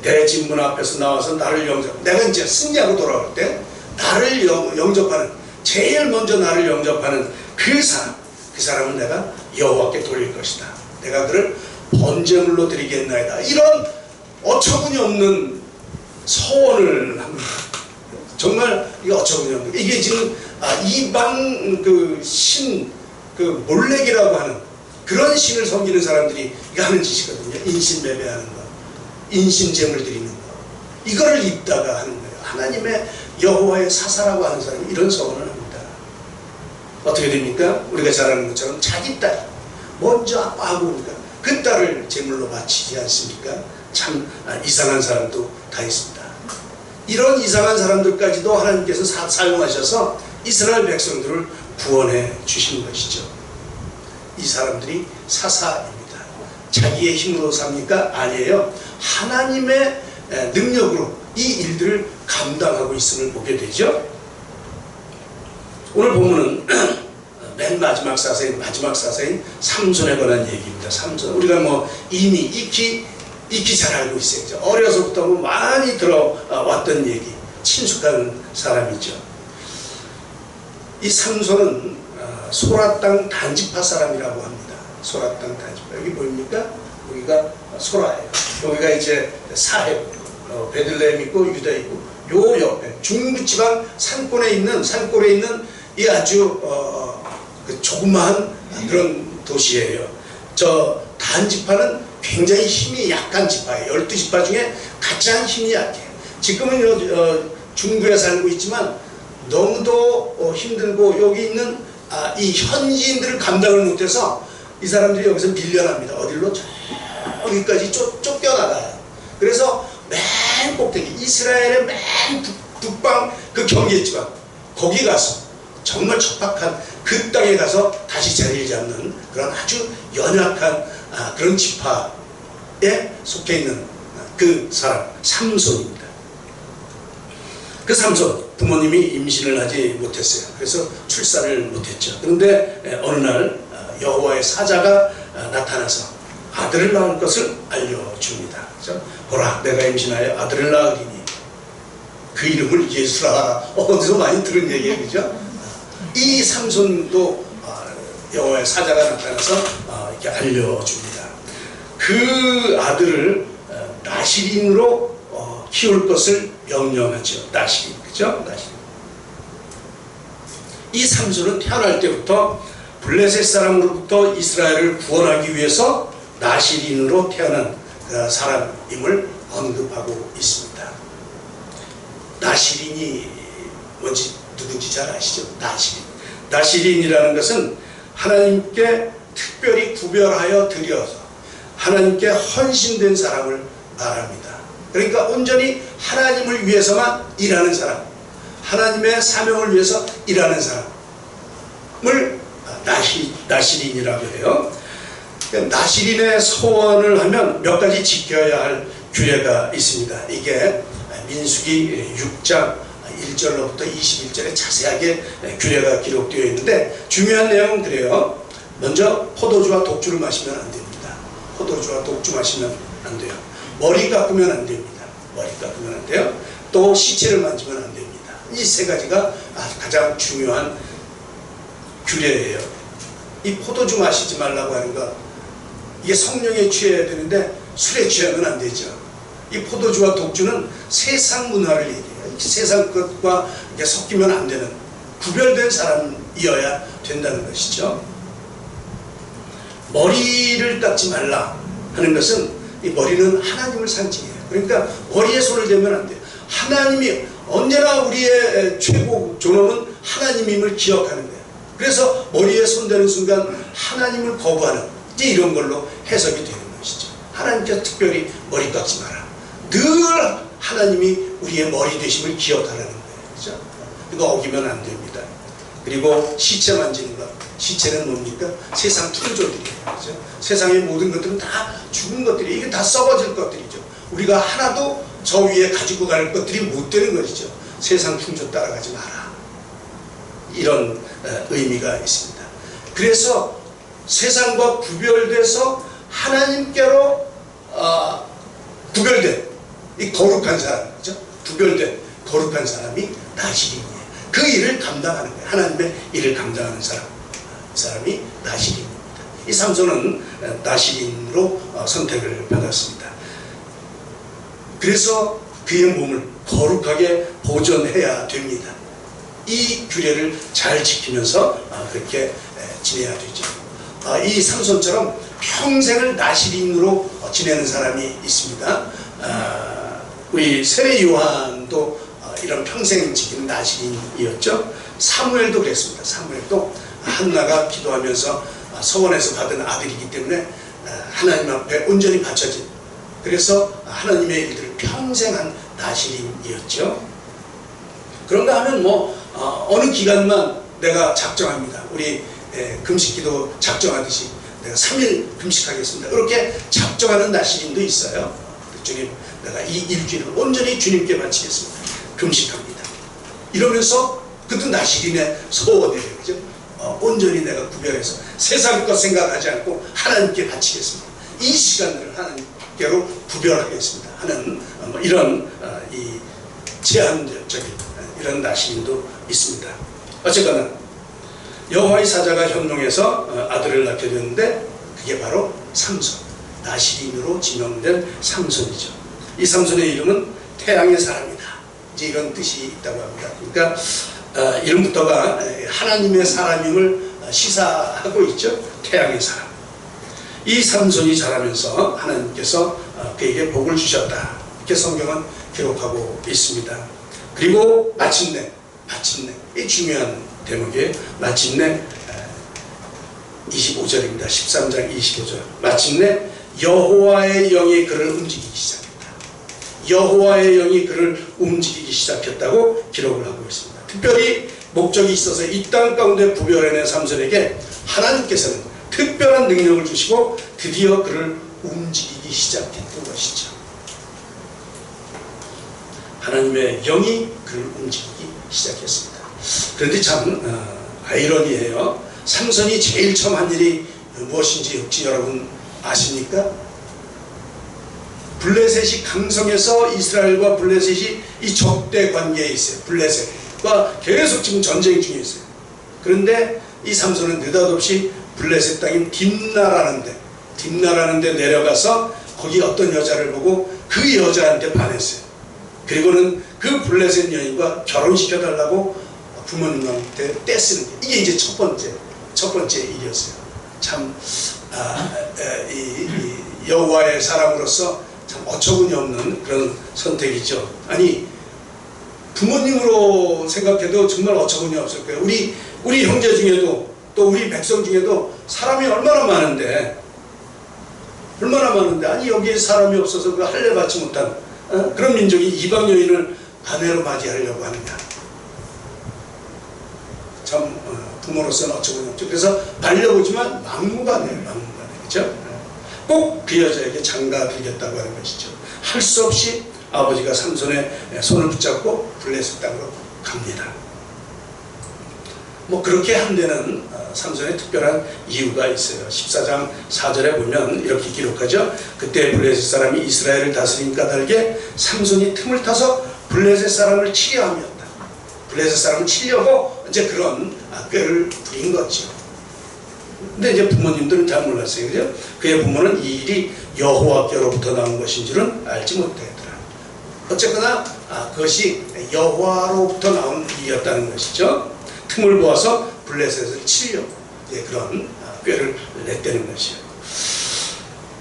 내 집 문 앞에서 나와서 나를 영접, 내가 이제 승리하고 돌아올 때 나를 영접하는, 제일 먼저 나를 영접하는 그 사람은 내가 여호와께 돌릴 것이다. 내가 그를 번제물로 드리겠나이다. 이런 어처구니 없는 서원을 합니다. 정말 이게 어처구니 없는, 이게 지금 이방 몰렉이라고 하는 그런 신을 섬기는 사람들이 이거 하는 짓이거든요. 인신매매하는 거, 인신제물 드리는 거, 이거를 입다가 하는 거예요. 하나님의 여호와의 사사라고 하는 사람이 이런 서원을 합니다. 어떻게 됩니까? 우리가 잘 아는 것처럼 자기 딸 먼저 아빠하고 오니까 그 딸을 제물로 바치지 않습니까? 참 이상한 사람도 다 있습니다. 이런 이상한 사람들까지도 하나님께서 사용하셔서 이스라엘 백성들을 구원해 주신 것이죠. 이 사람들이 사사입니다. 자기의 힘으로 삽니까? 아니에요. 하나님의 능력으로 이 일들을 감당하고 있음을 보게 되죠. 오늘 본문은 맨 마지막 사사인 삼손에 관한 얘기입니다. 삼손, 우리가 이미 익히 잘 알고 있어요. 어려서부터 많이 들어왔던 얘기, 친숙한 사람이죠. 이 삼손은 소라 땅 단지파 사람이라고 합니다. 소라 땅 단지파. 여기 보입니까? 여기가 소라예요. 여기가 이제 사렙, 베들레헴 있고 유다 있고, 요 옆에 중부지방 산골에 있는 이 아주 그 조그마한 그런 도시예요. 저 단지파는 굉장히 힘이 약한 지파예요. 12지파 중에 가장 힘이 약해요. 지금은 중부에 살고 있지만 너무도 힘들고 여기 있는 이 현지인들을 감당을 못해서 이 사람들이 여기서 밀려납니다. 어디로? 저기까지 쫓겨나가요. 그래서 맨 꼭대기, 이스라엘의 맨 북방 그 경계지방, 거기 가서 정말 척박한 그 땅에 가서 다시 자리를 잡는 그런 아주 연약한 그런 지파에 속해 있는 그 사람, 삼손입니다. 그 삼손, 부모님이 임신을 하지 못했어요. 그래서 출산을 못했죠. 그런데 어느 날 여호와의 사자가 나타나서 아들을 낳을 것을 알려줍니다. 그래서 보라, 내가 임신하여 아들을 낳으리니 그 이름을 예수라. 어디서 많이 들은 얘기예요, 그죠? 이 삼손도 여호와의 사자가 나타나서 이렇게 알려줍니다. 그 아들을 나시린으로 키울 것을 명령하죠. 나시린, 그죠? 나시린. 이 삼손은 태어날 때부터 블레셋 사람으로부터 이스라엘을 구원하기 위해서 나시린으로 태어난 사람임을 언급하고 있습니다. 나시린이 뭔지 누군지 잘 아시죠? 나시린. 나시린이라는 것은 하나님께 특별히 구별하여 드려서 하나님께 헌신된 사람을 말합니다. 그러니까 온전히 하나님을 위해서만 일하는 사람, 하나님의 사명을 위해서 일하는 사람을 나시린이라고 해요. 나시린의 소원을 하면 몇 가지 지켜야 할 규례가 있습니다. 이게 민수기 6장 1절로부터 21절에 자세하게 규례가 기록되어 있는데 중요한 내용은 그래요. 먼저 포도주와 독주를 마시면 안 됩니다. 포도주와 독주 마시면 안 돼요. 머리 깎으면 안 됩니다. 머리 깎으면 안 돼요. 또 시체를 만지면 안 됩니다. 이 세 가지가 가장 중요한 규례예요. 이 포도주 마시지 말라고 하는 거, 이게 성령에 취해야 되는데 술에 취하면 안 되죠. 이 포도주와 독주는 세상 문화를 얘기해요. 세상 것과 섞이면 안 되는 구별된 사람이어야 된다는 것이죠. 머리를 깎지 말라 하는 것은 이 머리는 하나님을 상징해요. 그러니까 머리에 손을 대면 안 돼요. 하나님이 언제나 우리의 최고 존엄은 하나님임을 기억하는 거예요. 그래서 머리에 손대는 순간 하나님을 거부하는 이제 이런 걸로 해석이 되는 것이죠. 하나님께서 특별히 머리 깎지 마라. 늘 하나님이 우리의 머리 되심을 기억하라는 거예요. 그렇죠? 이거 어기면 안 됩니다. 그리고 시체 만지는 것. 시체는 뭡니까? 세상 풍조들이에요. 그렇죠? 세상의 모든 것들은 다 죽은 것들이, 이게 다 썩어질 것들이죠. 우리가 하나도 저 위에 가지고 갈 것들이 못 되는 것이죠. 세상 풍조 따라가지 마라. 이런 의미가 있습니다. 그래서 세상과 구별돼서 하나님께로 구별된 이 거룩한 사람, 그렇죠? 구별된 거룩한 사람이 나시린이에요. 그 일을 감당하는 거예요. 하나님의 일을 감당하는 사람이 나시린입니다. 이 삼손은 나시린으로 선택을 받았습니다. 그래서 그의 몸을 거룩하게 보존해야 됩니다. 이 규례를 잘 지키면서 그렇게 지내야 되죠. 이 삼손처럼 평생을 나시린으로 지내는 사람이 있습니다. 우리 세례 요한도 이런 평생 지키는 나시린이었죠. 사무엘도 그랬습니다. 사무엘도 한나가 기도하면서 서원에서 받은 아들이기 때문에 하나님 앞에 온전히 바쳐진, 그래서 하나님의 일들을 평생 한 나시린이었죠. 그런가 하면 어느 기간만 내가 작정합니다. 우리 금식기도 작정하듯이 내가 3일 금식하겠습니다. 그렇게 작정하는 나시린도 있어요. 주님, 내가 이 일주일을 온전히 주님께 바치겠습니다. 금식합니다. 이러면서 그것도 나시린의 소원이에요. 그죠? 온전히 내가 구별해서 세상 것 생각하지 않고 하나님께 바치겠습니다. 이 시간들을 하나님께로 구별하겠습니다 하는 이런 이 제한적인 이런 나시린도 있습니다. 어쨌거나 여호와의 사자가 현몽에서 아들을 낳게 되는데 그게 바로 삼손, 나시린으로 지명된 삼손이죠. 이 삼손의 이름은 태양의 사람이다, 이제 이런 뜻이 있다고 합니다. 그러니까 이름부터가 하나님의 사람임을 시사하고 있죠. 태양의 사람. 이 삼손이 자라면서 하나님께서 그에게 복을 주셨다, 이렇게 성경은 기록하고 있습니다. 그리고 마침내 이 중요한 대목이에요. 마침내 25절입니다. 13장 25절. 마침내 여호와의 영이 그를 움직이기 시작했다. 여호와의 영이 그를 움직이기 시작했다고 기록을 하고 있습니다. 특별히 목적이 있어서 이 땅 가운데 구별해낸 삼손에게 하나님께서는 특별한 능력을 주시고 드디어 그를 움직이기 시작했던 것이죠. 하나님의 영이 그를 움직이기 시작했습니다. 그런데 참 아이러니해요. 삼손이 제일 처음 한 일이 무엇인지 혹시 여러분 아십니까? 블레셋이 강성해서 이스라엘과 블레셋이 이 적대 관계에 있어요. 블레셋과 계속 지금 전쟁 중에 있어요. 그런데 이 삼손은 느닷없이 블레셋 땅인 딥나라는 데 내려가서 거기 어떤 여자를 보고 그 여자한테 반했어요. 그리고는 그 블레셋 여인과 결혼시켜달라고 부모님한테 떼쓰는 게 이게 이제 첫 번째 일이었어요. 참 이 여호와의 사람으로서 참 어처구니 없는 그런 선택이죠. 아니 부모님으로 생각해도 정말 어처구니 없을 거예요. 우리 형제 중에도 또 우리 백성 중에도 사람이 얼마나 많은데 아니 여기에 사람이 없어서 그 할례 받지 못한 그런 민족이 이방 여인을 아내로 맞이하려고 하느냐. 참 부모로서는 어처구니 없죠. 그래서 반려보지만 막무가내예요. 그렇죠? 꼭 그 여자에게 장가 들겠다고 하는 것이죠. 할 수 없이 아버지가 삼손의 손을 붙잡고 블레셋 땅으로 갑니다. 뭐 그렇게 한 데는 삼손의 특별한 이유가 있어요. 14장 4절에 보면 이렇게 기록하죠. 그때 블레셋 사람이 이스라엘을 다스린 까닭에 삼손이 틈을 타서 블레셋 사람을 치려 함이었다. 블레셋 사람을 치려고 이제 그런 꾀를 부린 거죠. 근데 이제 부모님들은 잘 몰랐어요. 그죠? 그의 부모는 이 일이 여호와께로부터 나온 것인 줄은 알지 못했더라. 어쨌거나 그것이 여호와로부터 나온 일이었다는 것이죠. 틈을 보아서 블레셋을 치려고 그런 꾀를 냈다는 것이에요.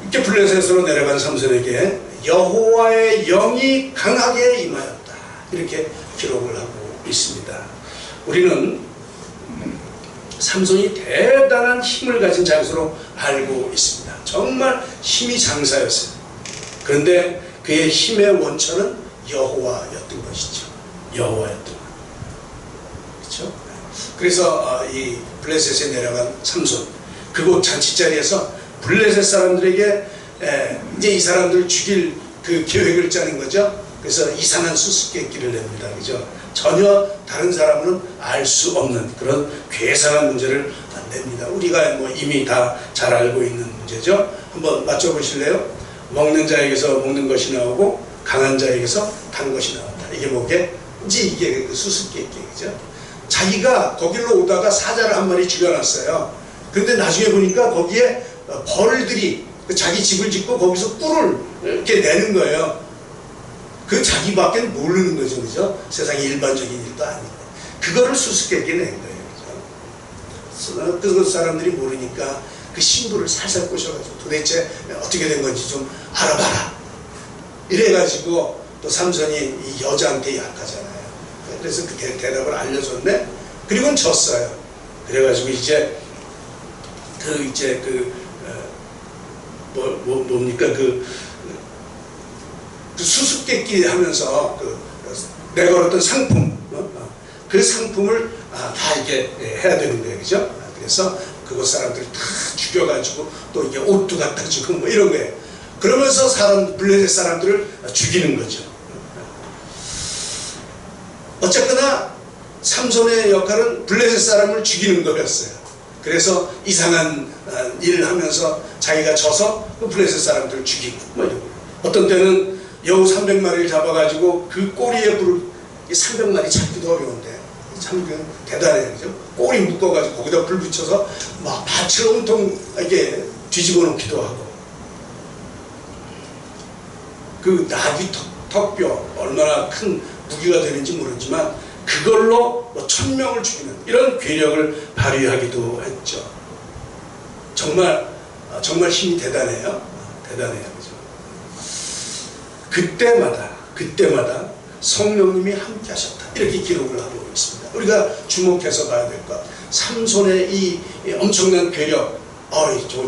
이렇게 블레셋으로 내려간 삼손에게 여호와의 영이 강하게 임하였다. 이렇게 기록을 하고 있습니다. 우리는 삼손이 대단한 힘을 가진 장수로 알고 있습니다. 정말 힘이 장사였어요. 그런데 그의 힘의 원천은 여호와였던 것이죠. 여호와였던 것. 그렇죠? 그래서 이 블레셋에 내려간 삼손, 그곳 잔치자리에서 블레셋 사람들에게 이제 이 사람들을 죽일 그 계획을 짜는 거죠. 그래서 이상한 수수께끼를 냅니다. 그죠? 전혀 다른 사람은 알 수 없는 그런 괴상한 문제를 냅니다. 우리가 뭐 이미 다 잘 알고 있는 문제죠. 한번 맞춰보실래요? 먹는 자에게서 먹는 것이 나오고 강한 자에게서 단 것이 나온다. 이게 뭐게? 이게 수수께끼죠. 자기가 거길로 오다가 사자를 한 마리 죽여놨어요. 그런데 나중에 보니까 거기에 벌들이 자기 집을 짓고 거기서 꿀을 이렇게 내는 거예요. 그 자기밖에 모르는 거죠. 그죠? 세상에 일반적인 일도 아닌데. 그거를 수수께끼 낸 거예요. 그죠? 그 사람들이 모르니까 그 신부를 살살 꼬셔가지고 도대체 어떻게 된 건지 좀 알아봐라. 이래가지고 또 삼손이 이 여자한테 약하잖아요. 그래서 그 대답을 알려줬네. 그리고는 졌어요. 그래가지고 뭡니까 그 수수께끼 하면서 내걸었던 상품, 그 상품을 다 이렇게 해야 되는 거예요. 그죠? 그래서 그곳 사람들 다 죽여가지고 또 이게 옷도 갖다 주고 뭐 이런 거예요. 그러면서 블레셋 사람들을 죽이는 거죠. 어쨌거나 삼손의 역할은 블레셋 사람을 죽이는 거였어요. 그래서 이상한 일을 하면서 자기가 져서 그 블레셋 사람들을 죽이고 뭐 이런 거예요. 어떤 때는 여우 300마리를 잡아가지고 그 꼬리에 불을 300마리 잡기도 어려운데 참 대단해요. 그죠? 꼬리 묶어가지고 거기다 불 붙여서 막 밭을 온통 이렇게 뒤집어 놓기도 하고 그 나귀 턱뼈 얼마나 큰 무기가 되는지 모르지만 그걸로 1000명을 죽이는 이런 괴력을 발휘하기도 했죠. 정말 힘이 대단해요. 대단해요. 그때마다 성령님이 함께 하셨다. 이렇게 기록을 하고 있습니다. 우리가 주목해서 봐야 될 것. 삼손의 이 엄청난 괴력,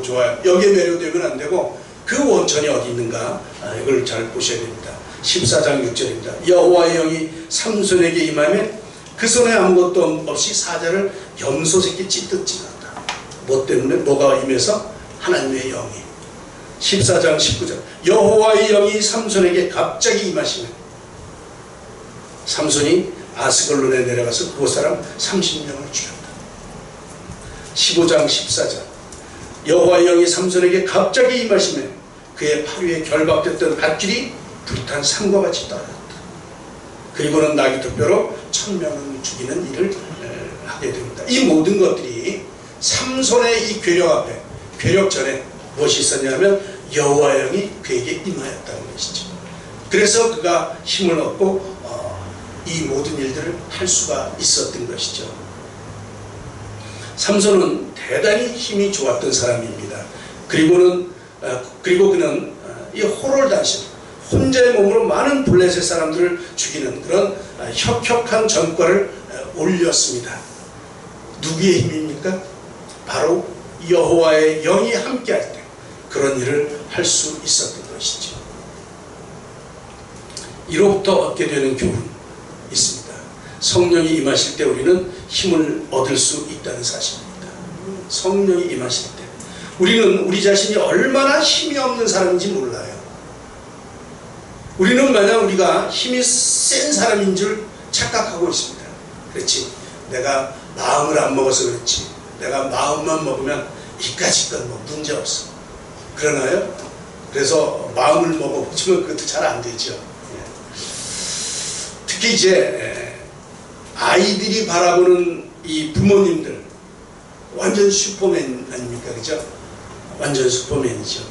좋아요. 여기에 매료되면 안 되고 그 원천이 어디 있는가 이걸 잘 보셔야 됩니다. 14장 6절입니다. 여호와의 영이 삼손에게 임하면 그 손에 아무것도 없이 사자를 염소 새끼 찢듯 찢었다. 뭐 때문에? 뭐가 임해서? 하나님의 영이. 14장 19절 여호와의 영이 삼손에게 갑자기 임하시면 삼손이 아스글론에 내려가서 그곳 사람 30명을 죽였다. 15장 14절 여호와의 영이 삼손에게 갑자기 임하시면 그의 팔 위에 결박됐던 밧줄이 불탄 산과 같이 떨어졌다. 그리고는 나귀 턱뼈로 1000명을 죽이는 일을 하게 됩니다. 이 모든 것들이 삼손의 이 괴력 앞에, 괴력 전에 무엇이 있었냐면 여호와의 영이 그에게 임하였다는 것이죠. 그래서 그가 힘을 얻고 이 모든 일들을 할 수가 있었던 것이죠. 삼손은 대단히 힘이 좋았던 사람입니다. 그리고 그는 이 호롤단신, 혼자의 몸으로 많은 블레셋 사람들을 죽이는 그런 혁혁한 전과를 올렸습니다. 누구의 힘입니까? 바로 여호와의 영이 함께할 때 그런 일을 할 수 있었던 것이죠. 이로부터 얻게 되는 교훈 있습니다. 성령이 임하실 때 우리는 힘을 얻을 수 있다는 사실입니다. 성령이 임하실 때 우리는 우리 자신이 얼마나 힘이 없는 사람인지 몰라요. 우리는 마냥 우리가 힘이 센 사람인 줄 착각하고 있습니다. 그렇지, 내가 마음을 안 먹어서 그렇지, 내가 마음만 먹으면 이까짓 건 뭐 문제 없어. 그러나요? 그래서 마음을 먹어보지만 그것도 잘 안 되죠. 특히 이제 아이들이 바라보는 이 부모님들 완전 슈퍼맨 아닙니까? 그죠? 완전 슈퍼맨이죠.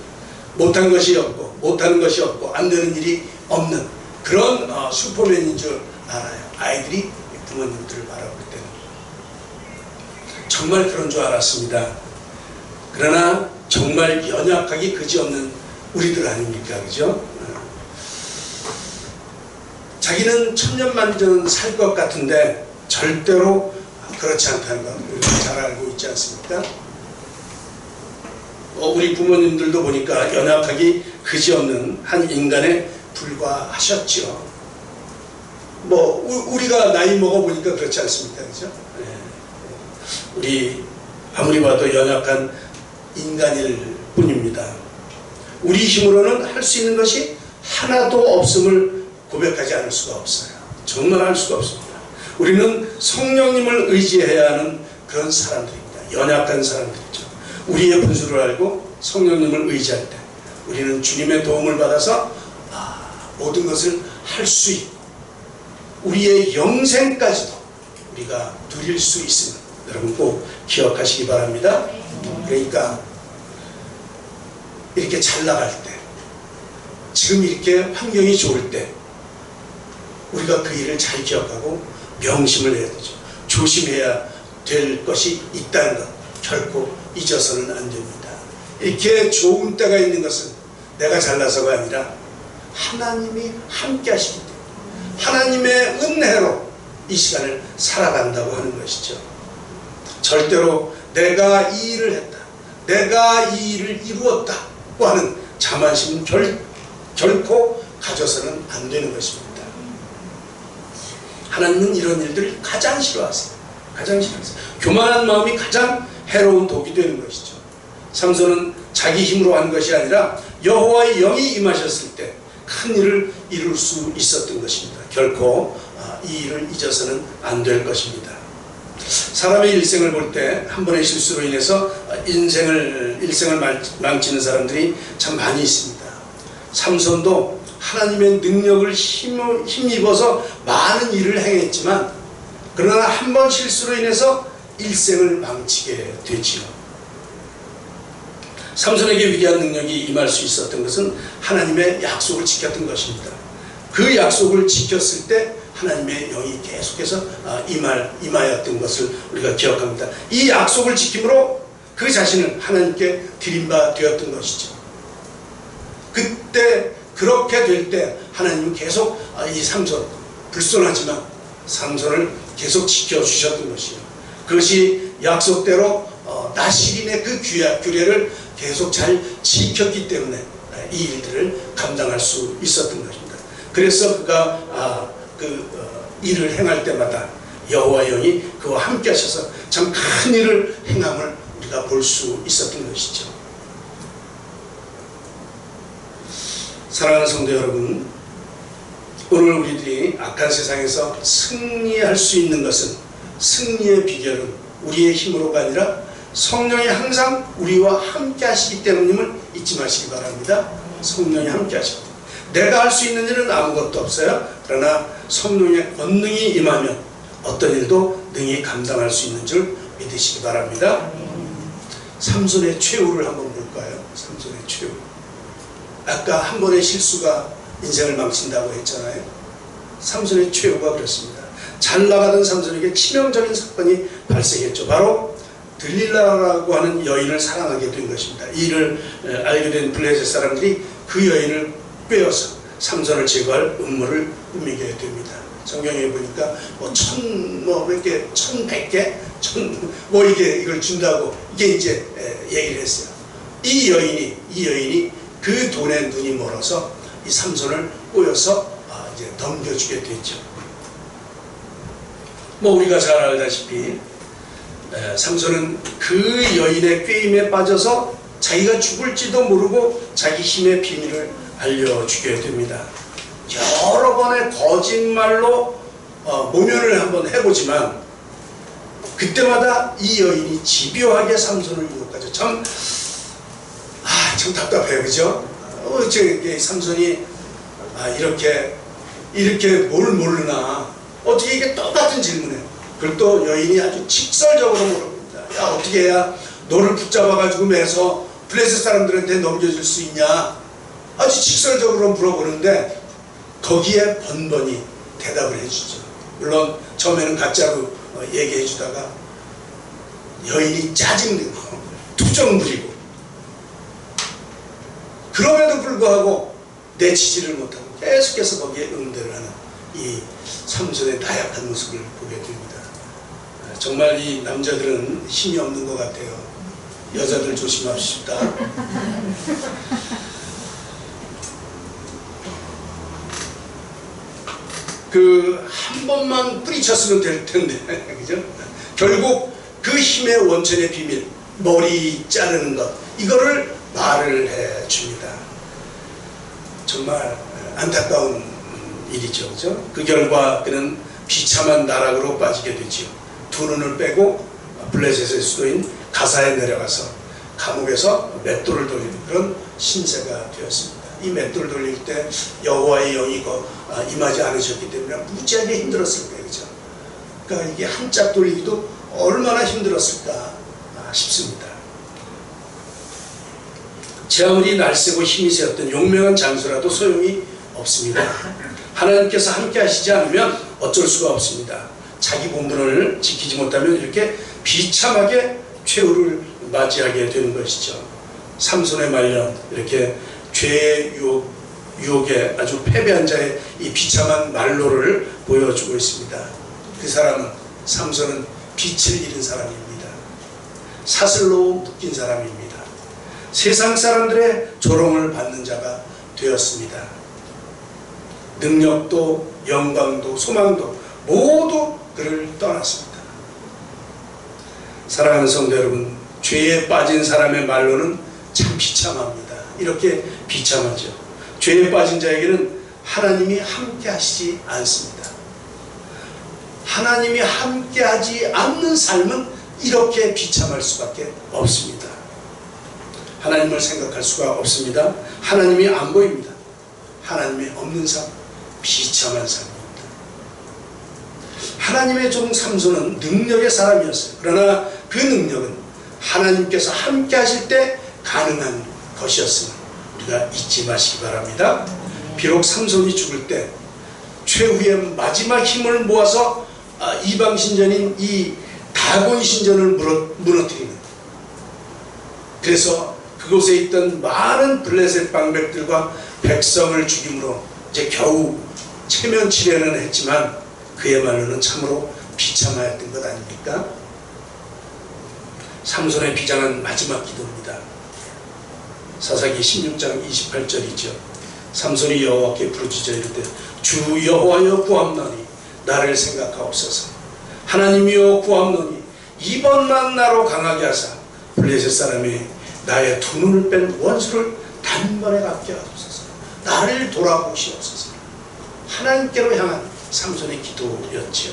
못한 것이 없고 못하는 것이 없고 안 되는 일이 없는 그런 슈퍼맨인 줄 알아요. 아이들이 부모님들을 바라볼 때는 정말 그런 줄 알았습니다. 그러나 정말 연약하기 그지없는 우리들 아닙니까? 그죠? 자기는 천년만년 살 것 같은데 절대로 그렇지 않다는 걸 잘 알고 있지 않습니까? 우리 부모님들도 보니까 연약하기 그지없는 한 인간에 불과하셨죠. 우리가 나이 먹어보니까 그렇지 않습니까? 그죠? 우리 아무리 봐도 연약한 인간일 뿐입니다. 우리 힘으로는 할 수 있는 것이 하나도 없음을 고백하지 않을 수가 없어요. 정말 할 수가 없습니다. 우리는 성령님을 의지해야 하는 그런 사람들입니다. 연약한 사람들이죠. 우리의 분수를 알고 성령님을 의지할 때 우리는 주님의 도움을 받아서 모든 것을 할 수 있고 우리의 영생까지도 우리가 누릴 수 있음을 여러분 꼭 기억하시기 바랍니다. 그러니까 이렇게 잘 나갈 때, 지금 이렇게 환경이 좋을 때 우리가 그 일을 잘 기억하고 명심을 해야 되죠. 조심해야 될 것이 있다는 것 결코 잊어서는 안 됩니다. 이렇게 좋은 때가 있는 것은 내가 잘나서가 아니라 하나님이 함께 하시기 때문에 하나님의 은혜로 이 시간을 살아간다고 하는 것이죠. 절대로 내가 이 일을 했다, 내가 이 일을 이루었다고 하는 자만심은 결코 가져서는 안 되는 것입니다. 하나님은 이런 일들을 가장 싫어하세요. 가장 싫어하세요. 교만한 마음이 가장 해로운 독이 되는 것이죠. 삼손은 자기 힘으로 한 것이 아니라 여호와의 영이 임하셨을 때 큰 일을 이룰 수 있었던 것입니다. 결코 이 일을 잊어서는 안 될 것입니다. 사람의 일생을 볼 때 한 번의 실수로 인해서 일생을 망치는 사람들이 참 많이 있습니다. 삼손도 하나님의 능력을 힘입어서 많은 일을 행했지만 그러나 한 번 실수로 인해서 일생을 망치게 되지요. 삼손에게 위대한 능력이 임할 수 있었던 것은 하나님의 약속을 지켰던 것입니다. 그 약속을 지켰을 때 하나님의 영이 계속해서 임하였던 것을 우리가 기억합니다. 이 약속을 지킴으로 그 자신을 하나님께 드린 바 되었던 것이죠. 그때 그렇게 될 때 하나님은 계속 이 삼손, 불손하지만 삼손을 계속 지켜주셨던 것이요. 그것이 약속대로 나시린의 그 규례를 계속 잘 지켰기 때문에 이 일들을 감당할 수 있었던 것입니다. 그래서 그가 일을 행할 때마다 여호와 영이 그와 함께 하셔서 참 큰 일을 행함을 우리가 볼 수 있었던 것이죠. 사랑하는 성도 여러분, 오늘 우리들이 악한 세상에서 승리할 수 있는 것은, 승리의 비결은 우리의 힘으로가 아니라 성령이 항상 우리와 함께 하시기 때문임을 잊지 마시기 바랍니다. 성령이 함께 하시기 때문에 내가 할 수 있는 일은 아무것도 없어요. 그러나 성령의 권능이 임하면 어떤 일도 능히 감당할 수 있는 줄 믿으시기 바랍니다. 삼손의 최후를 한번 볼까요? 삼손의 최후. 아까 한 번의 실수가 인생을 망친다고 했잖아요. 삼손의 최후가 그렇습니다. 잘 나가던 삼손에게 치명적인 사건이 발생했죠. 바로 들릴라라고 하는 여인을 사랑하게 된 것입니다. 이 일을 알게 된 블레셋 사람들이 그 여인을 빼어서 삼손을 제거할 음모를 꾸미게 됩니다. 성경에 보니까 몇 개, 1,100개, 이걸 준다고 이게 이제 얘기를 했어요. 이 여인이 그 돈에 눈이 멀어서 이 삼손을 꼬여서 이제 넘겨주게 됐죠. 우리가 잘 알다시피 삼손은 그 여인의 꾀임에 빠져서 자기가 죽을지도 모르고 자기 힘의 비밀을 알려주게 됩니다. 여러 번의 거짓말로 모면을 한번 해보지만 그때마다 이 여인이 집요하게 삼손을 유혹하죠. 참 답답해요. 그죠? 삼손이 이렇게 뭘 모르나, 어떻게 이게 똑같은 질문이에요. 그걸 또 여인이 아주 직설적으로 물어봅니다. 야, 어떻게 해야 너를 붙잡아가지고 매서 블레셋 사람들한테 넘겨줄 수 있냐? 아주 직설적으로 물어보는데 거기에 번번이 대답을 해주죠. 물론 처음에는 가짜로 얘기해 주다가 여인이 짜증내고 투정 부리고 그럼에도 불구하고 내치지를 못하고 계속해서 거기에 응대를 하는 이 삼손의 나약한 모습을 보게 됩니다. 정말 이 남자들은 힘이 없는 것 같아요. 여자들 조심합시다. 한 번만 뿌리쳤으면 될 텐데, 그죠? 결국 그 힘의 원천의 비밀, 머리 자르는 것, 이거를 말을 해 줍니다. 정말 안타까운 일이죠, 그죠? 그 결과 그는 비참한 나락으로 빠지게 되지요. 두 눈을 빼고 블레셋의 수도인 가사에 내려가서 감옥에서 맷돌을 돌리는 그런 신세가 되었습니다. 이 맷돌을 돌릴 때 여호와의 영이 임하지 않으셨기 때문에 무지하게 힘들었을 거예요. 그죠? 그러니까 이게 한 짝 돌리기도 얼마나 힘들었을까 싶습니다. 제 아무리 날쌔고 힘이 세었던 용맹한 장수라도 소용이 없습니다. 하나님께서 함께 하시지 않으면 어쩔 수가 없습니다. 자기 본분을 지키지 못하면 이렇게 비참하게 최후를 맞이하게 되는 것이죠. 삼손의 말년, 이렇게 죄의 유혹에 아주 패배한 자의 이 비참한 말로를 보여주고 있습니다. 그 사람은, 삼손은 빛을 잃은 사람입니다. 사슬로 묶인 사람입니다. 세상 사람들의 조롱을 받는 자가 되었습니다. 능력도 영광도 소망도 모두 그를 떠났습니다. 사랑하는 성도 여러분, 죄에 빠진 사람의 말로는 참 비참합니다. 이렇게 비참하죠. 죄에 빠진 자에게는 하나님이 함께 하시지 않습니다. 하나님이 함께 하지 않는 삶은 이렇게 비참할 수밖에 없습니다. 하나님을 생각할 수가 없습니다. 하나님이 안 보입니다. 하나님이 없는 삶, 비참한 삶입니다. 하나님의 종 삼손은 능력의 사람이었어요. 그러나 그 능력은 하나님께서 함께 하실 때 가능한 것이었음을 우리가 잊지 마시기 바랍니다. 비록 삼손이 죽을 때 최후의 마지막 힘을 모아서 이방 신전인 이 다곤 신전을 무너뜨리는, 그래서 그곳에 있던 많은 블레셋 방백들과 백성을 죽임으로 이제 겨우 체면치레는 했지만 그야말로는 참으로 비참하였던 것 아닙니까? 삼손의 비장한 마지막 기도입니다. 사사기 16장 28절이죠. 삼손이 여호와께 부르짖어 이르되 주 여호와여 구함나니 나를 생각하옵소서. 하나님이여 구함나니 이번만 나로 강하게 하사 블레셋 사람이 나의 두 눈을 뺀 원수를 단번에 갚게 하옵소서. 나를 돌아보시옵소서. 하나님께로 향한 삼손의 기도였지요.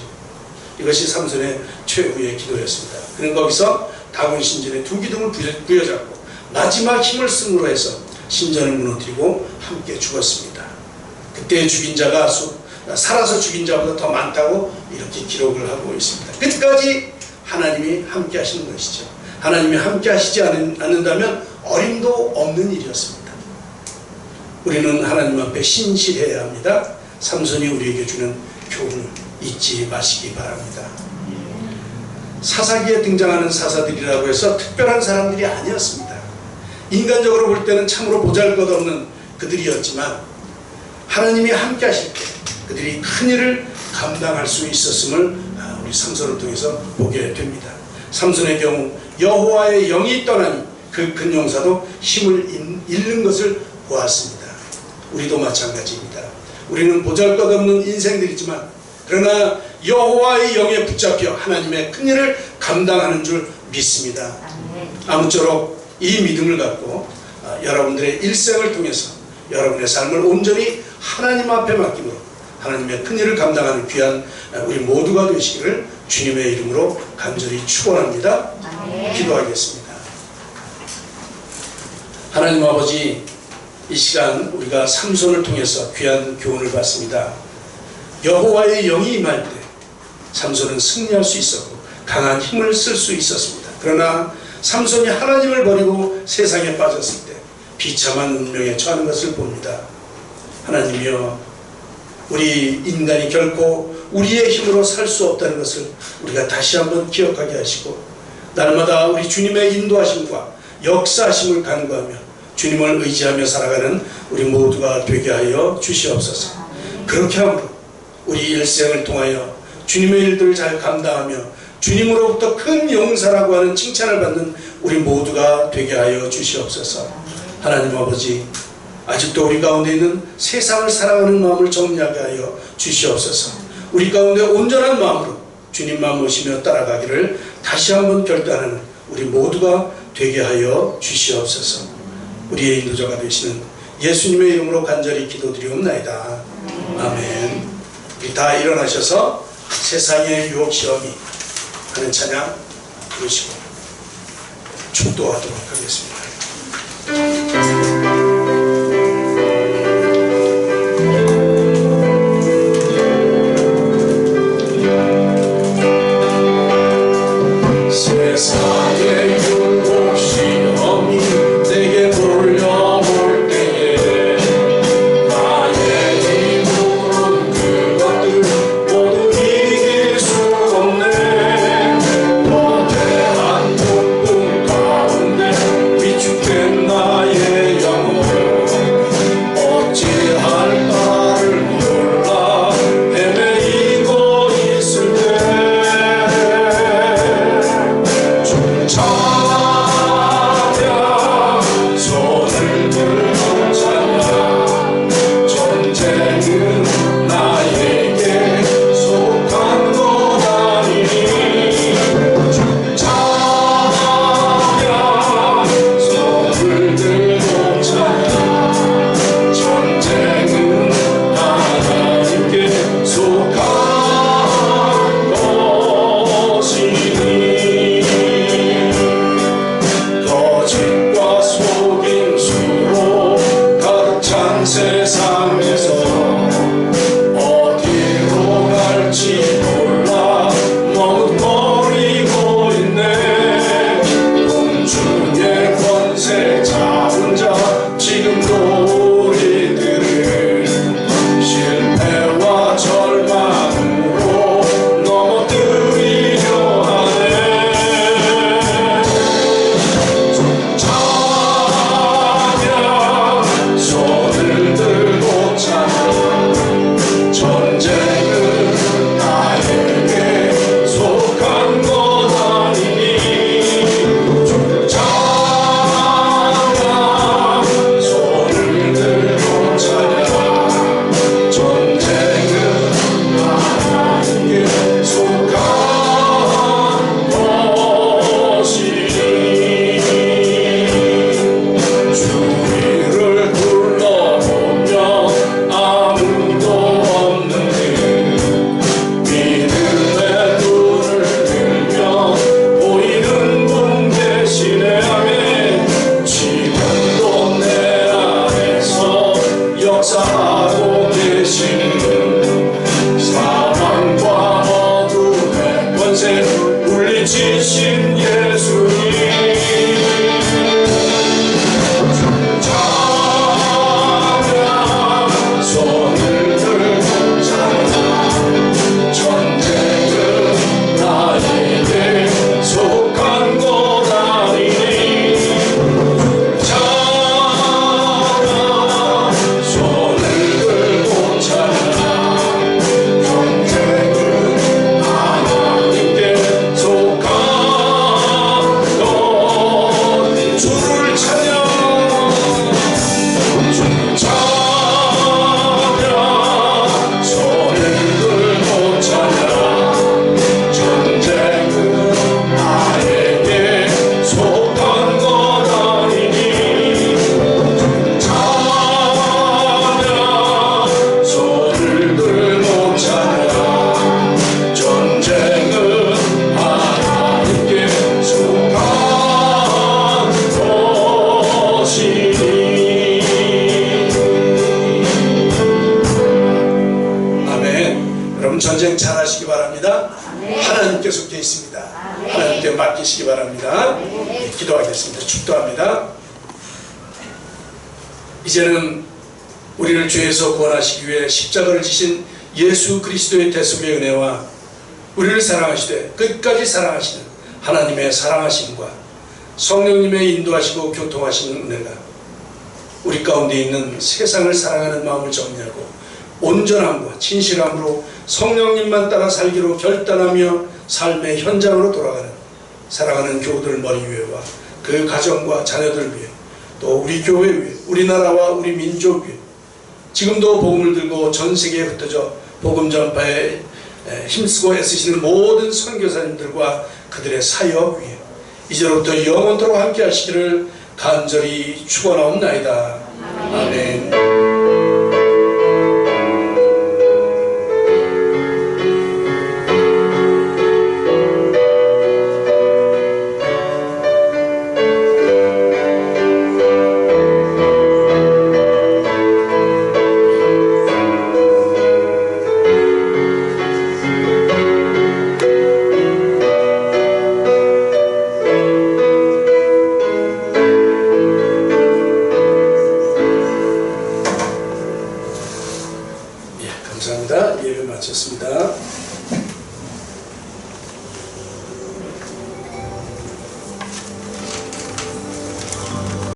이것이 삼손의 최후의 기도였습니다. 그는 거기서 다곤 신전의 두 기둥을 부여잡고 마지막 힘을 쓰므로 해서 신전을 무너뜨리고 함께 죽었습니다. 그때 죽인 자가 살아서 죽인 자보다 더 많다고 이렇게 기록을 하고 있습니다. 끝까지 하나님이 함께 하시는 것이죠. 하나님이 함께 하시지 않는다면 어림도 없는 일이었습니다. 우리는 하나님 앞에 신실해야 합니다. 삼손이 우리에게 주는 교훈을 잊지 마시기 바랍니다. 사사기에 등장하는 사사들이라고 해서 특별한 사람들이 아니었습니다. 인간적으로 볼 때는 참으로 보잘것없는 그들이었지만 하나님이 함께 하실 때 그들이 큰 일을 감당할 수 있었음을 우리 삼손을 통해서 보게 됩니다. 삼손의 경우 여호와의 영이 떠나니 그 큰 용사도 힘을 잃는 것을 보았습니다. 우리도 마찬가지입니다. 우리는 보잘것없는 인생들이지만 그러나 여호와의 영에 붙잡혀 하나님의 큰 일을 감당하는 줄 믿습니다. 아무쪼록 이 믿음을 갖고 여러분들의 일생을 통해서 여러분의 삶을 온전히 하나님 앞에 맡김으로 하나님의 큰 일을 감당하는 귀한 우리 모두가 되시기를 주님의 이름으로 간절히 축원합니다. 기도하겠습니다. 하나님 아버지, 이 시간 우리가 삼손을 통해서 귀한 교훈을 받습니다. 여호와의 영이 임할 때 삼손은 승리할 수 있었고 강한 힘을 쓸 수 있었습니다. 그러나 삼손이 하나님을 버리고 세상에 빠졌을 때 비참한 운명에 처하는 것을 봅니다. 하나님이여, 우리 인간이 결코 우리의 힘으로 살 수 없다는 것을 우리가 다시 한번 기억하게 하시고 날마다 우리 주님의 인도하심과 역사하심을 간구하며 주님을 의지하며 살아가는 우리 모두가 되게 하여 주시옵소서. 그렇게 함으로 우리 일생을 통하여 주님의 일들을 잘 감당하며 주님으로부터 큰 용사라고 하는 칭찬을 받는 우리 모두가 되게 하여 주시옵소서. 하나님 아버지, 아직도 우리 가운데 있는 세상을 사랑하는 마음을 정리하게 하여 주시옵소서. 우리 가운데 온전한 마음으로 주님만 모시며 따라가기를 다시 한번 결단하는 우리 모두가 되게 하여 주시옵소서. 우리의 인도자가 되시는 예수님의 이름으로 간절히 기도드리옵나이다. 아멘. 우리 다 일어나셔서 세상의 유혹 시험이 하는 찬양 부르시고 축도하도록 하겠습니다. 세상의 유혹 시험이 내게 몰려올 때에 나의 힘으로는 그것들 모두 이길 수 없네. 거대한 폭풍 가운데 위축된 나의 영혼 어찌할까를 몰라 헤매이고 있을 때 주님 바랍니다. 하나님께 속해 있습니다. 하나님께 맡기시기 바랍니다. 기도하겠습니다. 축도합니다. 이제는 우리를 죄에서 구원하시기 위해 십자가를 지신 예수 그리스도의 대속의 은혜와 우리를 사랑하시되 끝까지 사랑하시는 하나님의 사랑하심과 성령님의 인도하시고 교통하시는 은혜가 우리 가운데 있는 세상을 사랑하는 마음을 정리하고 온전함과 진실함으로 성령님만 따라 살기로 결단하며 삶의 현장으로 돌아가는 사랑하는 교우들 머리 위에와 그 가정과 자녀들 위해 또 우리 교회 위에 우리나라와 우리 민족 위에 지금도 복음을 들고 전 세계에 흩어져 복음 전파에 힘쓰고 애쓰시는 모든 선교사님들과 그들의 사역 위에 이제로부터 영원토록 함께 하시기를 간절히 축원하옵나이다. 아멘.